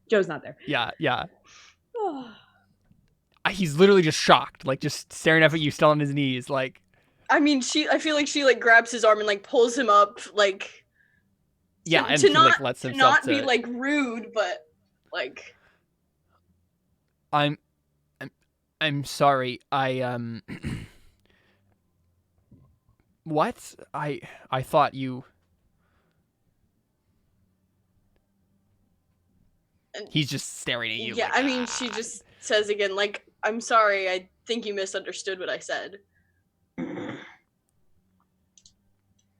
Joe's not there. Yeah. He's literally just shocked, like just staring up at you still on his knees, like... I mean, I feel like she like grabs his arm and like pulls him up, like... Yeah, and to he not, like lets himself not be like rude, but like... I'm sorry. What? I thought you... He's just staring at you. Yeah, like, I mean, she just says again, like, I'm sorry, I think you misunderstood what I said.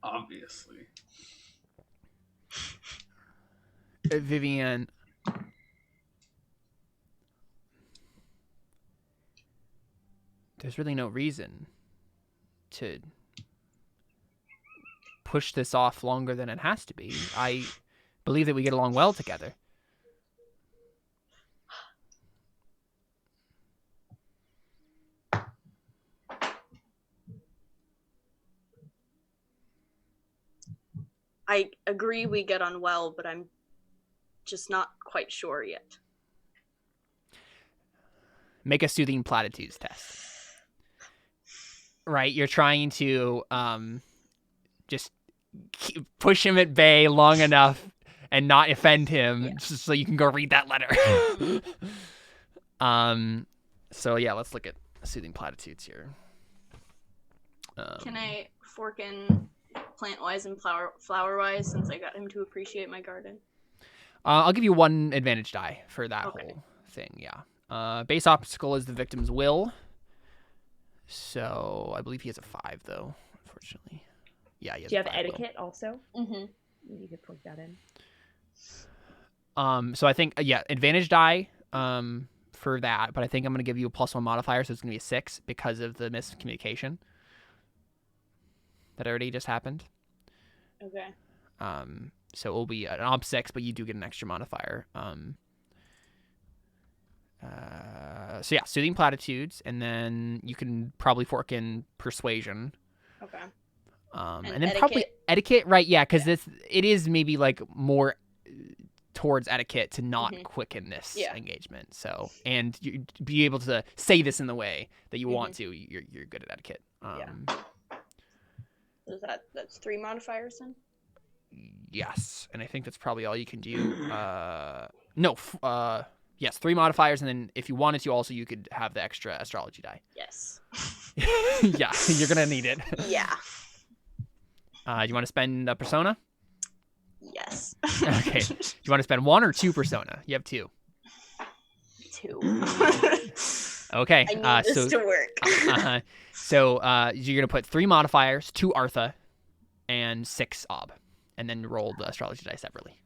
Obviously. Viviane, there's really no reason to push this off longer than it has to be. I believe that we get along well together. I agree we get on well, but I'm just not quite sure yet. Make a soothing platitudes test. Right, you're trying to just push him at bay long enough and not offend him, just so you can go read that letter. So yeah, let's look at soothing platitudes here. Can I fork in plant-wise and flower-wise, since I got him to appreciate my garden? I'll give you 1 advantage die for that whole thing. Yeah. Base obstacle is the victim's will. So I believe he has a 5, though. Unfortunately. Yeah. He has Do you have 5 etiquette also? Mm-hmm. You could plug that in. So I think advantage die for that, but I think I'm gonna give you a +1 modifier, so it's gonna be a 6 because of the miscommunication that already just happened. Okay. So it will be an ob 6, but you do get an extra modifier. So yeah, soothing platitudes, and then you can probably fork in persuasion. Okay. And then etiquette? probably etiquette, right? Yeah, because it is maybe like more towards etiquette to not quicken this engagement. So, and you be able to say this in the way that you want to. You're good at etiquette. So that's 3 modifiers then? Yes, and I think that's probably all you can do. Yes, 3 modifiers, and then if you wanted to, also you could have the extra astrology die. Yes. Yeah, you're gonna need it. Yeah. Do you want to spend a persona? Yes. Okay. Do you want to spend 1 or 2 persona? You have 2. 2. Okay. I need this to work. So you're gonna put 3 modifiers, 2 Artha, and 6 Ob, and then roll the astrology die separately.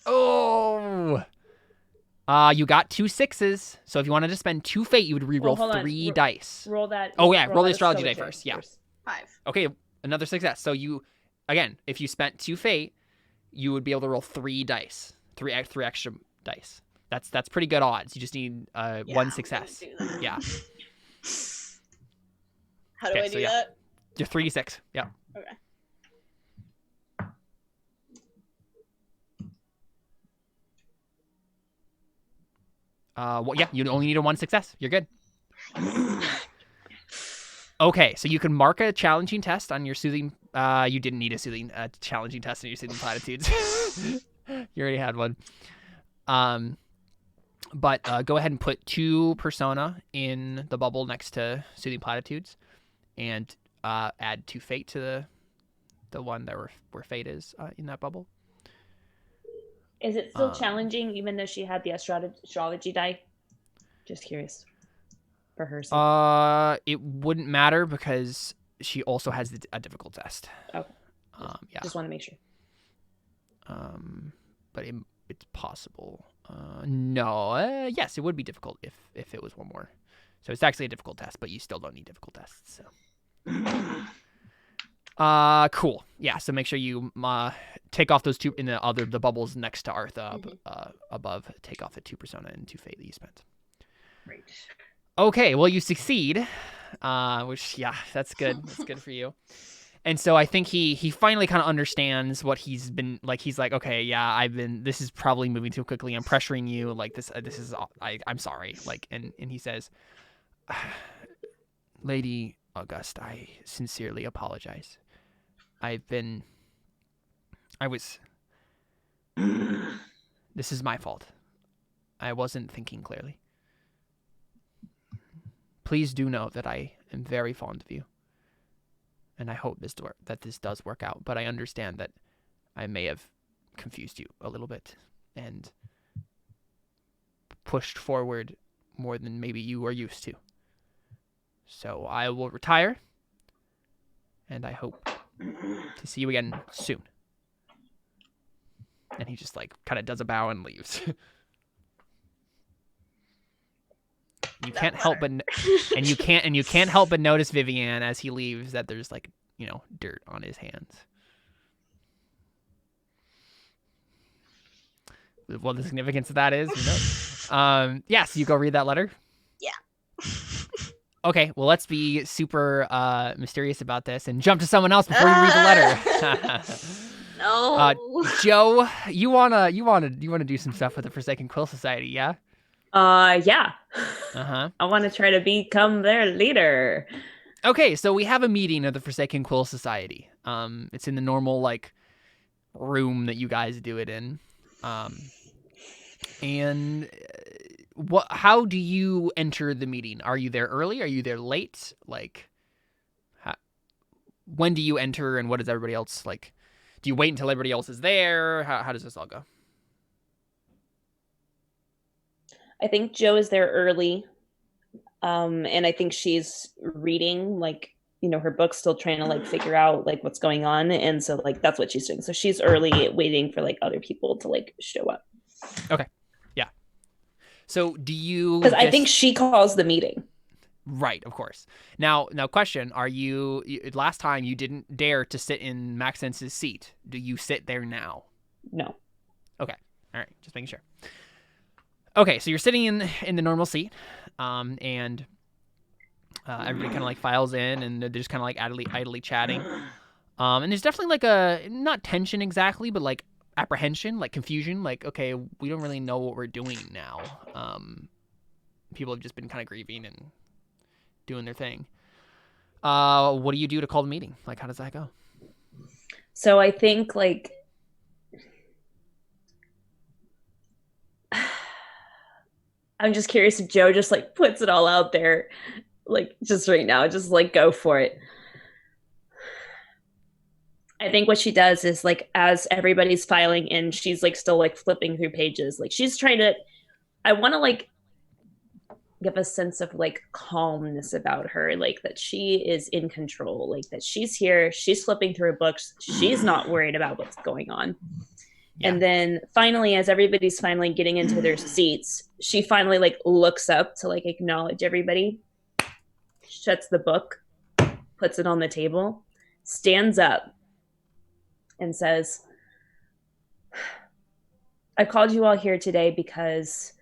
Oh. You got 2 6s. So if you wanted to spend 2 fate, you would re-roll 3 dice. Roll that. Oh yeah, roll the astrology die first. Yeah. 5. Okay, another success. So you, again, if you spent 2 fate, you would be able to roll 3 dice, 3 extra dice. That's pretty good odds. You just need 1 success. Yeah. How do I do that? You're 3d6. Yeah. Okay. Well, yeah, you only need a 1 success. You're good. Okay, so you can mark a challenging test on your soothing. You didn't need a challenging test on your soothing platitudes. You already had one. But go ahead and put 2 persona in the bubble next to soothing platitudes, and add 2 fate to the one that where fate is in that bubble. Is it still challenging, even though she had the astrology die? Just curious. For her. It wouldn't matter because she also has a difficult test. Okay. Yeah. Just want to make sure. But it's possible. No. Yes, it would be difficult if it was 1 more. So it's actually a difficult test, but you still don't need difficult tests. So. Cool. Yeah. So make sure you take off those 2 in the bubbles next to Artha above. Take off the 2 persona and 2 fate that you spent. Great. Okay. Well, you succeed. Which that's good. That's good for you. And so I think he finally kind of understands what he's been like. He's like, okay, yeah, this is probably moving too quickly. I'm pressuring you. Like this is I'm sorry. Like and he says, Lady Auguste, I sincerely apologize. This is my fault. I wasn't thinking clearly. Please do know that I am very fond of you. And I hope that this does work out. But I understand that I may have confused you a little bit and pushed forward more than maybe you are used to. So I will retire. And I hope to see you again soon. And he just like kind of does a bow and leaves. You can't help but you can't help but notice, Viviane, as he leaves, that there's like, dirt on his hands. What the significance of that is, who knows? So you go read that letter? Yeah. Okay, well, let's be super mysterious about this and jump to someone else before you read the letter. No. Joe, you wanna do some stuff with the Forsaken Quill Society, yeah? Yeah. Uh-huh. I want to try to become their leader. Okay, so we have a meeting of the Forsaken Quill Society. It's in the normal like room that you guys do it in. And how do you enter the meeting? Are you there early? Are you there late? Like, when do you enter, and what does everybody else like? Do you wait until everybody else is there? How does this all go? I think Joe is there early. And I think she's reading like, her book, still trying to like figure out like what's going on. And so like, that's what she's doing. So she's early waiting for like other people to like show up. Okay. Yeah. So do you, because I think she calls the meeting. Right. Of course. Now question, are you, last time you didn't dare to sit in Maxence's seat. Do you sit there now? No. Okay. All right. Just making sure. Okay, so you're sitting in the normal seat, and everybody kind of like files in, and they're just kind of like idly chatting. And there's definitely like a, not tension exactly, but like apprehension, like confusion, like, okay, we don't really know what we're doing now. People have just been kind of grieving and doing their thing. What do you do to call the meeting? Like, how does that go? So I think like, I'm just curious if Joe just like puts it all out there, like just right now, just like go for it. I think what she does is like, as everybody's filing in, she's like still like flipping through pages. Like she's trying to, I want to like give a sense of like calmness about her, like that she is in control, like that she's here, she's flipping through books, she's not worried about what's going on. Yeah. And then finally, as everybody's finally getting into their seats, she finally like looks up to like acknowledge everybody, shuts the book, puts it on the table, stands up and says, I called you all here today because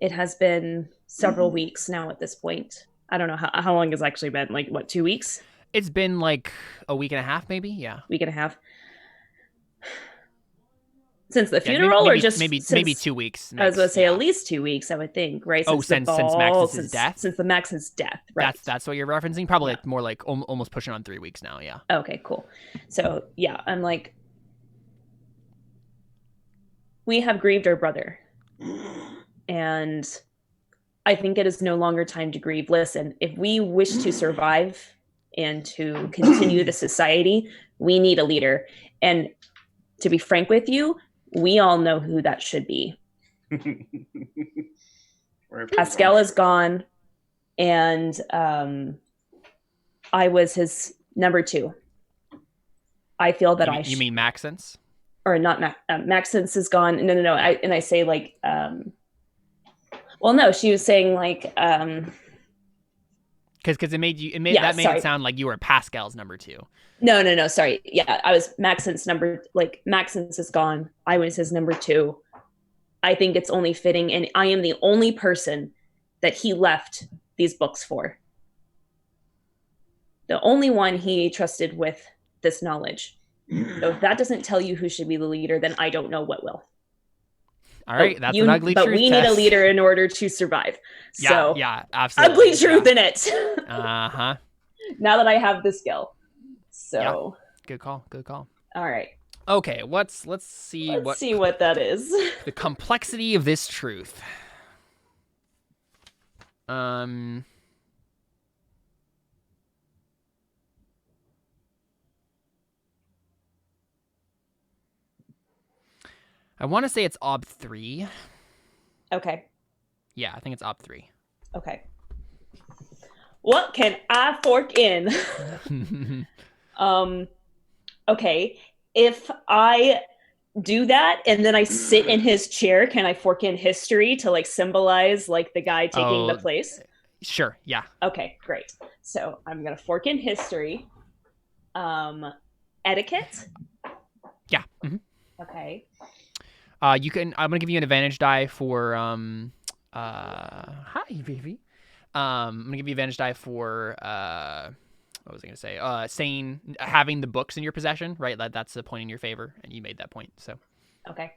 it has been several weeks now at this point. I don't know how long it's actually been, like what, 2 weeks? It's been like a week and a half, maybe. Yeah. Week and a half. Since the funeral, maybe, or just maybe 2 weeks. I was going to say at least 2 weeks, I would think, right? Since Maxence's death? Since the Maxence's death, right? That's what you're referencing? Probably like more like almost pushing on 3 weeks now, yeah. Okay, cool. So, yeah, I'm like, we have grieved our brother. And I think it is no longer time to grieve. Listen, if we wish to survive and to continue the society, we need a leader. And to be frank with you, we all know who that should be. Pascal is gone, and I was his number 2. I feel that you mean Maxence? Or not Maxence is gone. No. I say like, well, no, she was saying like, because it made it sound like you were Pascal's number 2. No. Sorry. Yeah, I was Maxence Maxence is gone. I was his number 2. I think it's only fitting, and I am the only person that he left these books for. The only one he trusted with this knowledge. So if that doesn't tell you who should be the leader, then I don't know what will. All right, that's an ugly truth. But we need a leader in order to survive. So yeah, absolutely. Ugly truth in it. Uh-huh. Now that I have the skill. So good call. All right. Okay, let's see what that is. The complexity of this truth. I want to say it's Ob 3. Okay. Yeah, I think it's Ob 3. Okay. What can I fork in? Okay. If I do that and then I sit in his chair, can I fork in history to like symbolize like the guy taking the place? Sure. Yeah. Okay, great. So I'm going to fork in history. Etiquette. Yeah. Mm-hmm. Okay. I'm gonna give you an advantage die for hi Vivi. I'm gonna give you advantage die for what was I gonna say? Saying having the books in your possession, right? That's a point in your favor, and you made that point. So Okay.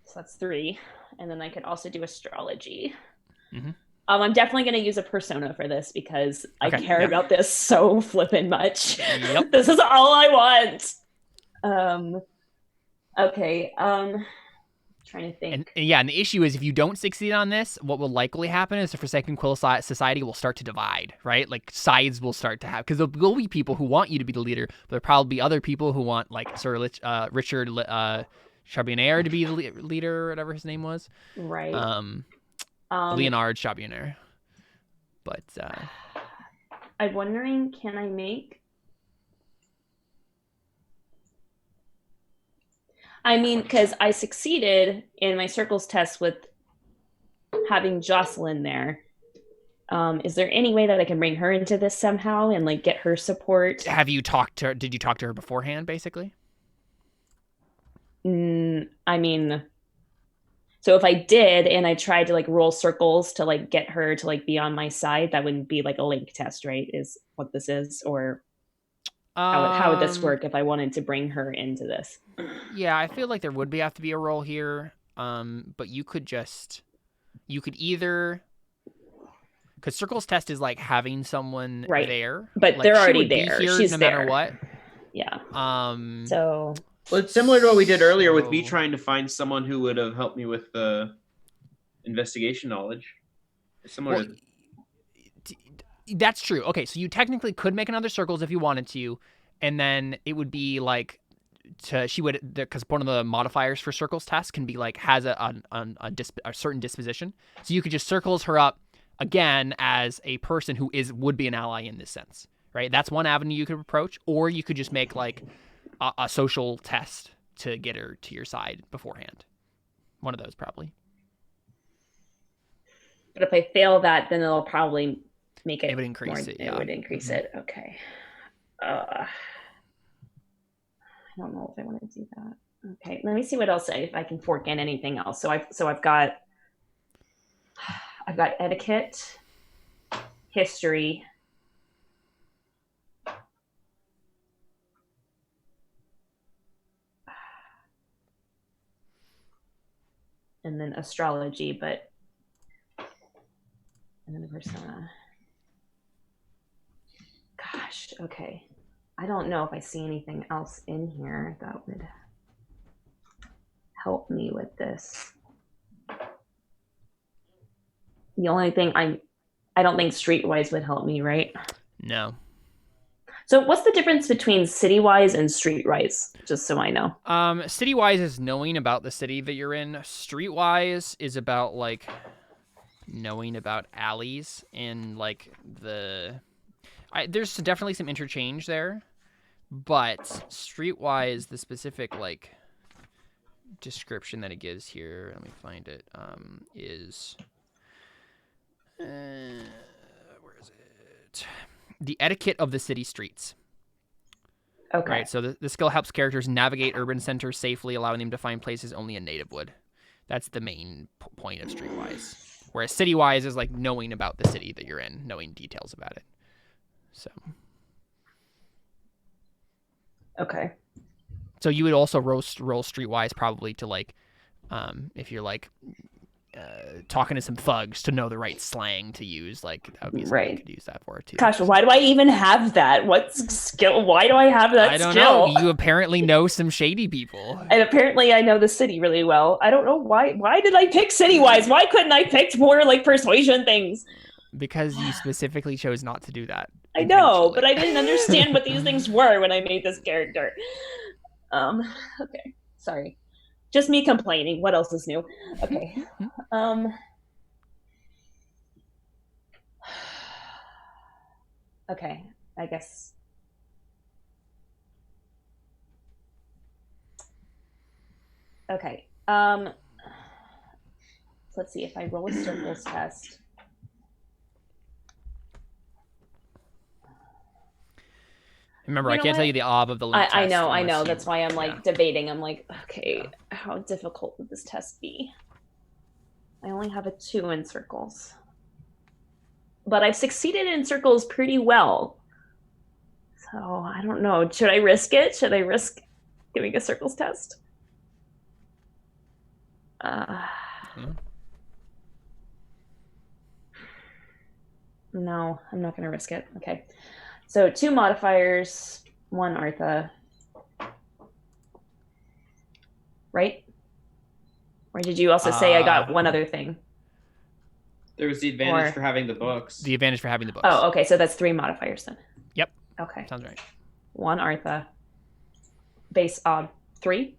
So that's 3. And then I could also do astrology. Mm-hmm. I'm definitely going to use a persona for this because I care Yep. about this so flippin' much. Yep. This is all I want. Okay. Trying to think. And the issue is if you don't succeed on this, what will likely happen is the Forsaken Quill Society will start to divide, right? Like sides will start to have, because there will be people who want you to be the leader, but there'll probably be other people who want like Sir Richard Charbonnier to be the leader, or whatever his name was. Right. Leonard Charbonnier. But I'm wondering, can I make... I mean, because I succeeded in my circles test with having Jocelyn there. Is there any way that I can bring her into this somehow and like get her support? Have you talked to her? Did you talk to her beforehand, basically? I mean, so if I did and I tried to like roll circles to like get her to like be on my side, that wouldn't be like a link test, right? Is what this is, or how would this work if I wanted to bring her into this? Yeah, I feel like there would have to be a roll here, but you could either, because circles test is like having someone there, but like, they're already there. She's no there. matter what. Yeah. So. Well, it's similar to what we did earlier with me trying to find someone who would have helped me with the investigation knowledge. It's similar. That's true. Okay, so you technically could make another circles if you wanted to, and then it would be like because one of the modifiers for circles test can be like has a certain disposition, so you could just circles her up again as a person who would be an ally in this sense, right? That's one avenue you could approach, or you could just make like a social test to get her to your side beforehand. One of those probably. But if I fail that, then it'll probably make it. It would increase it. Yeah. It would increase it. Okay. I don't know if I want to do that. Okay, let me see what else if I can fork in anything else. So I've got etiquette, history, and then astrology, and then the persona. Gosh, okay. I don't know if I see anything else in here that would help me with this. The only thing I don't think streetwise would help me, right? No. So what's the difference between citywise and streetwise, just so I know? Citywise is knowing about the city that you're in. Streetwise is about like knowing about alleys and like there's definitely some interchange there, but streetwise, the specific like description that it gives here, let me find it, is where is it? The etiquette of the city streets. Okay. Right, so the skill helps characters navigate urban centers safely, allowing them to find places only a native would. That's the main point of streetwise. Whereas citywise is like knowing about the city that you're in, knowing details about it. So. Okay. So you would also roll streetwise probably to like, if you're like talking to some thugs to know the right slang to use, like that would be something you could use that for too. Gosh, why do I even have that? What skill? Why do I have that skill? I don't know. You apparently know some shady people. And apparently I know the city really well. I don't know why. Why did I pick citywise? Why couldn't I pick more like persuasion things? Because you specifically chose not to do that. I know, but I didn't understand what these things were when I made this character. Okay. Sorry. Just me complaining. What else is new? Okay. Okay, I guess. Okay. Let's see if I roll a circles test. Remember, I can't tell you the ob of the link I know. That's why I'm like debating. I'm like, okay, how difficult would this test be? I only have a 2 in circles. but I've succeeded in circles pretty well. So I don't know. Should I risk it? Should I risk giving a circles test? No, I'm not going to risk it. Okay. So 2 modifiers, 1 Artha. Right? Or did you also say I got one other thing? There was the advantage for having the books. The advantage for having the books. Oh, okay. So that's 3 modifiers then. Yep. Okay. Sounds right. 1 Artha. Base odd 3.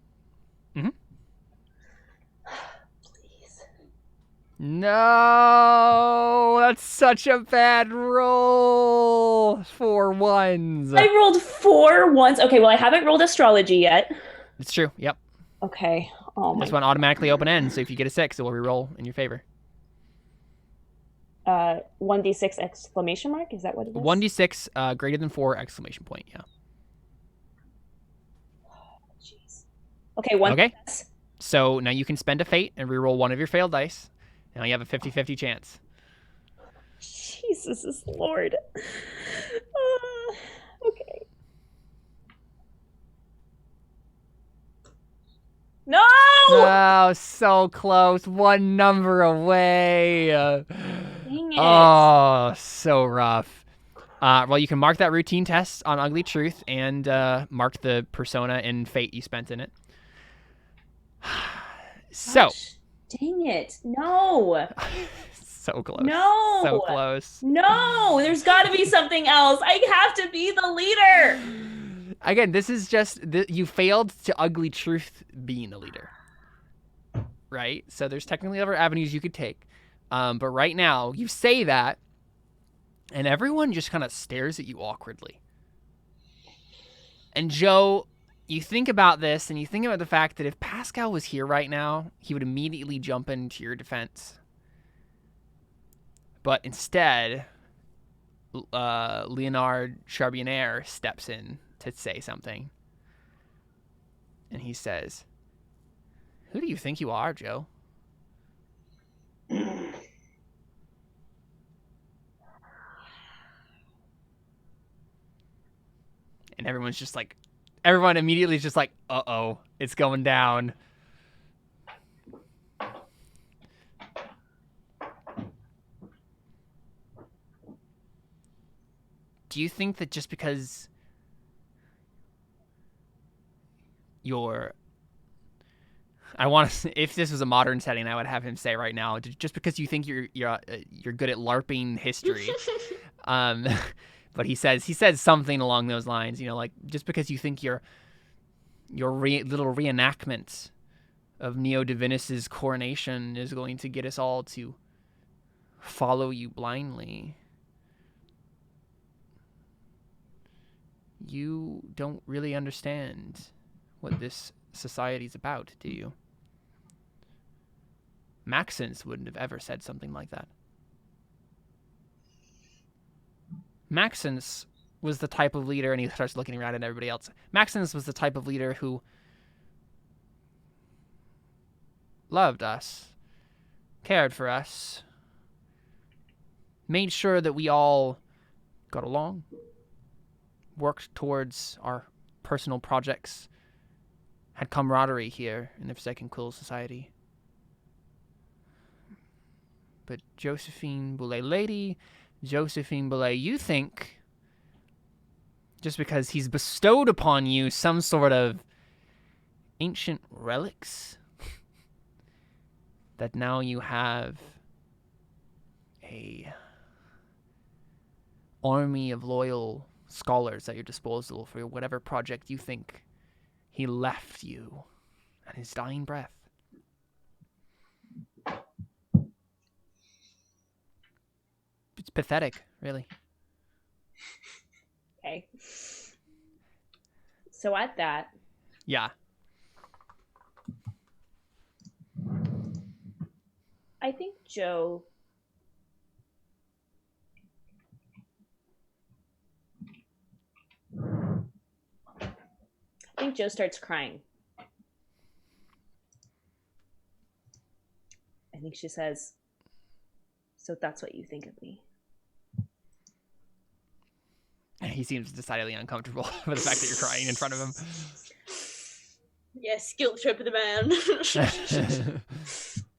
Mm-hmm. Please. No, that's such a bad roll. 4 ones. I rolled 4 ones. Okay, well I haven't rolled astrology yet. It's true. Yep. Okay. Oh my. This one automatically open ends, so if you get a 6, it will reroll in your favor. 1d6 exclamation mark? Is that what it is? 1d6 greater than 4 exclamation point. Yeah. Jeez. Okay. 1. Okay. So now you can spend a fate and reroll one of your failed dice. Now you have a 50-50 chance. Jesus is Lord. Okay. No! Oh, so close. One number away. Dang it. Oh, so rough. Well, you can mark that routine test on Ugly Truth and mark the persona and fate you spent in it. So. Gosh, dang it. No. So close. No. So close. No, there's got to be something else. I have to be the leader. Again, this is just, you failed to Ugly Truth being the leader. Right? So there's technically other avenues you could take. But right now, you say that, and everyone just kind of stares at you awkwardly. And Joe, you think about this, and you think about the fact that if Pascal was here right now, he would immediately jump into your defense. But instead, Leonard Charbonnier steps in to say something. And he says, "Who do you think you are, Joe?" And everyone's just like, everyone immediately is just like, uh-oh, it's going down. Do you think that just because if this was a modern setting, I would have him say right now, just because you think you're good at LARPing history, but he says something along those lines, like just because you think your little reenactment of Neo Divinus's coronation is going to get us all to follow you blindly. You don't really understand what this society's about, do you? Maxence wouldn't have ever said something like that. Maxence was the type of leader, and he starts looking around at everybody else. Maxence was the type of leader who loved us, cared for us, made sure that we all got along, worked towards our personal projects, had camaraderie here in the Forsaken Quill Society. But Josephine Boulay, Lady Josephine Boulay, you think just because he's bestowed upon you some sort of ancient relics that now you have a army of loyal scholars at your disposal for whatever project you think he left you at his dying breath. It's pathetic, really. Okay. So at that. Yeah. I think Joe. Starts crying. I think she says, "So that's what you think of me." he seems decidedly uncomfortable with the fact that you're crying in front of him. Yes, guilt trip the man.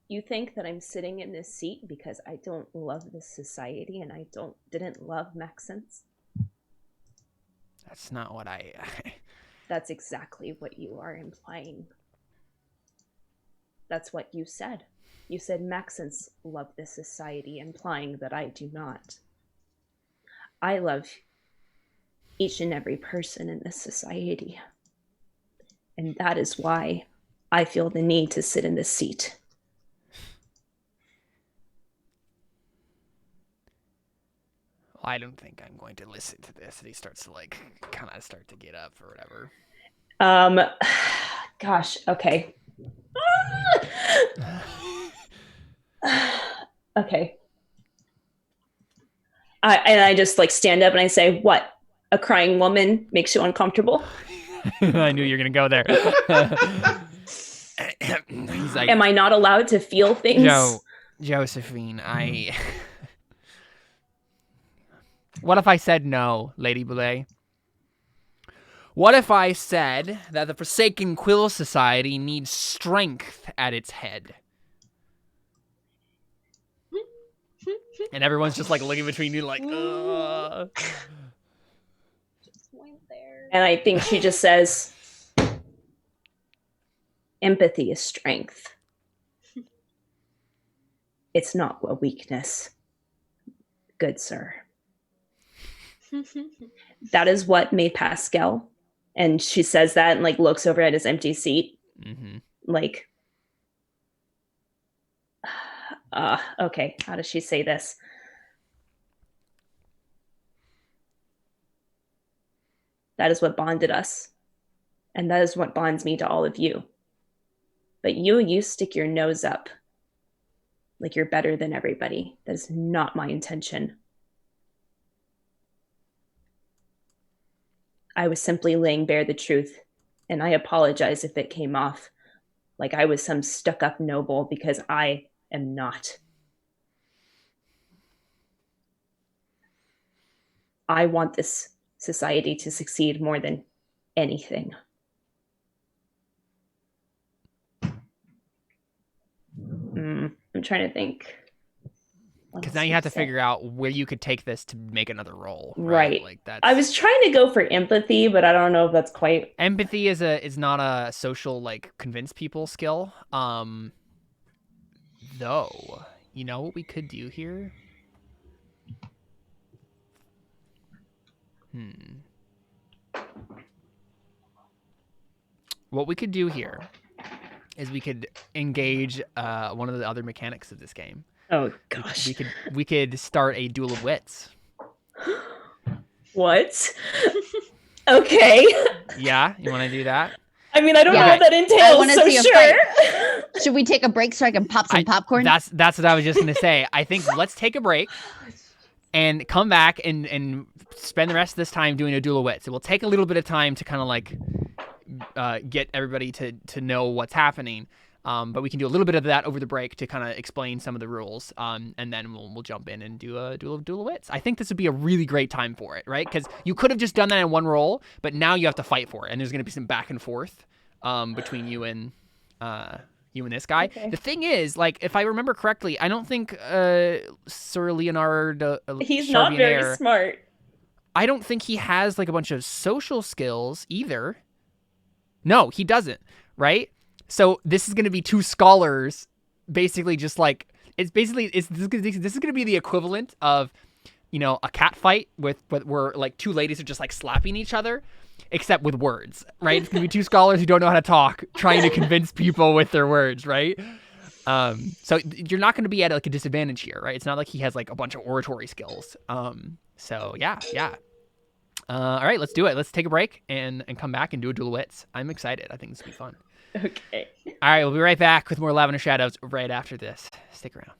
You think that I'm sitting in this seat because I don't love this society and I didn't love Maxence? That's not what I... That's exactly what you are implying. That's what you said. You said Maxence loved this society, implying that I do not. I love each and every person in this society. And that is why I feel the need to sit in this seat. Well, I don't think I'm going to listen to this. And he starts to like kind of start to get up or whatever. Gosh, okay. Okay. I just like stand up and I say, what? A crying woman makes you uncomfortable? I knew you were going to go there. He's like, am I not allowed to feel things? Josephine, What if I said no, Lady Boulay? What if I said that the Forsaken Quill Society needs strength at its head? And everyone's just like looking between you like, ugh. Just went there. And I think she just says, empathy is strength. It's not a weakness. Good sir. That is what made Pascal. And she says that and like looks over at his empty seat. Mm-hmm. Like, okay, how does she say this? That is what bonded us. And that is what bonds me to all of you. But you stick your nose up like you're better than everybody. That is not my intention. I was simply laying bare the truth, and I apologize if it came off like I was some stuck-up noble, because I am not. I want this society to succeed more than anything. I'm trying to think. Because now you have to figure out where you could take this to make another role. Right. Like that's... I was trying to go for empathy, but I don't know if that's quite... Empathy is not a social, like, convince people skill. Though, you know what we could do here? What we could do here is we could engage one of the other mechanics of this game. Oh gosh. We could start a duel of wits. What? Okay. Yeah, you want to do that? I mean, I don't know what that entails, so sure. Should we take a break so I can pop some popcorn? That's what I was just gonna say. I think let's take a break and come back and spend the rest of this time doing a duel of wits. It will take a little bit of time to kind of like get everybody to know what's happening. But we can do a little bit of that over the break to kind of explain some of the rules, and then we'll jump in and do a duel of wits. I think this would be a really great time for it, right? Because you could have just done that in one roll, but now you have to fight for it, and there's going to be some back and forth between you and this guy. Okay. The thing is, like, if I remember correctly, I don't think Sir Leonardo he's not very smart. I don't think he has like a bunch of social skills either. No, he doesn't, right? So this is going to be two scholars, basically just like this is going to be the equivalent of, you know, a cat fight where like two ladies are just like slapping each other, except with words, right? It's going to be two scholars who don't know how to talk, trying to convince people with their words, right? So you're not going to be at like a disadvantage here, right? It's not like he has like a bunch of oratory skills. So yeah. All right, let's do it. Let's take a break and come back and do a duel of wits. I'm excited. I think this will be fun. Okay. All right, we'll be right back with more Lavender Shadows right after this. Stick around.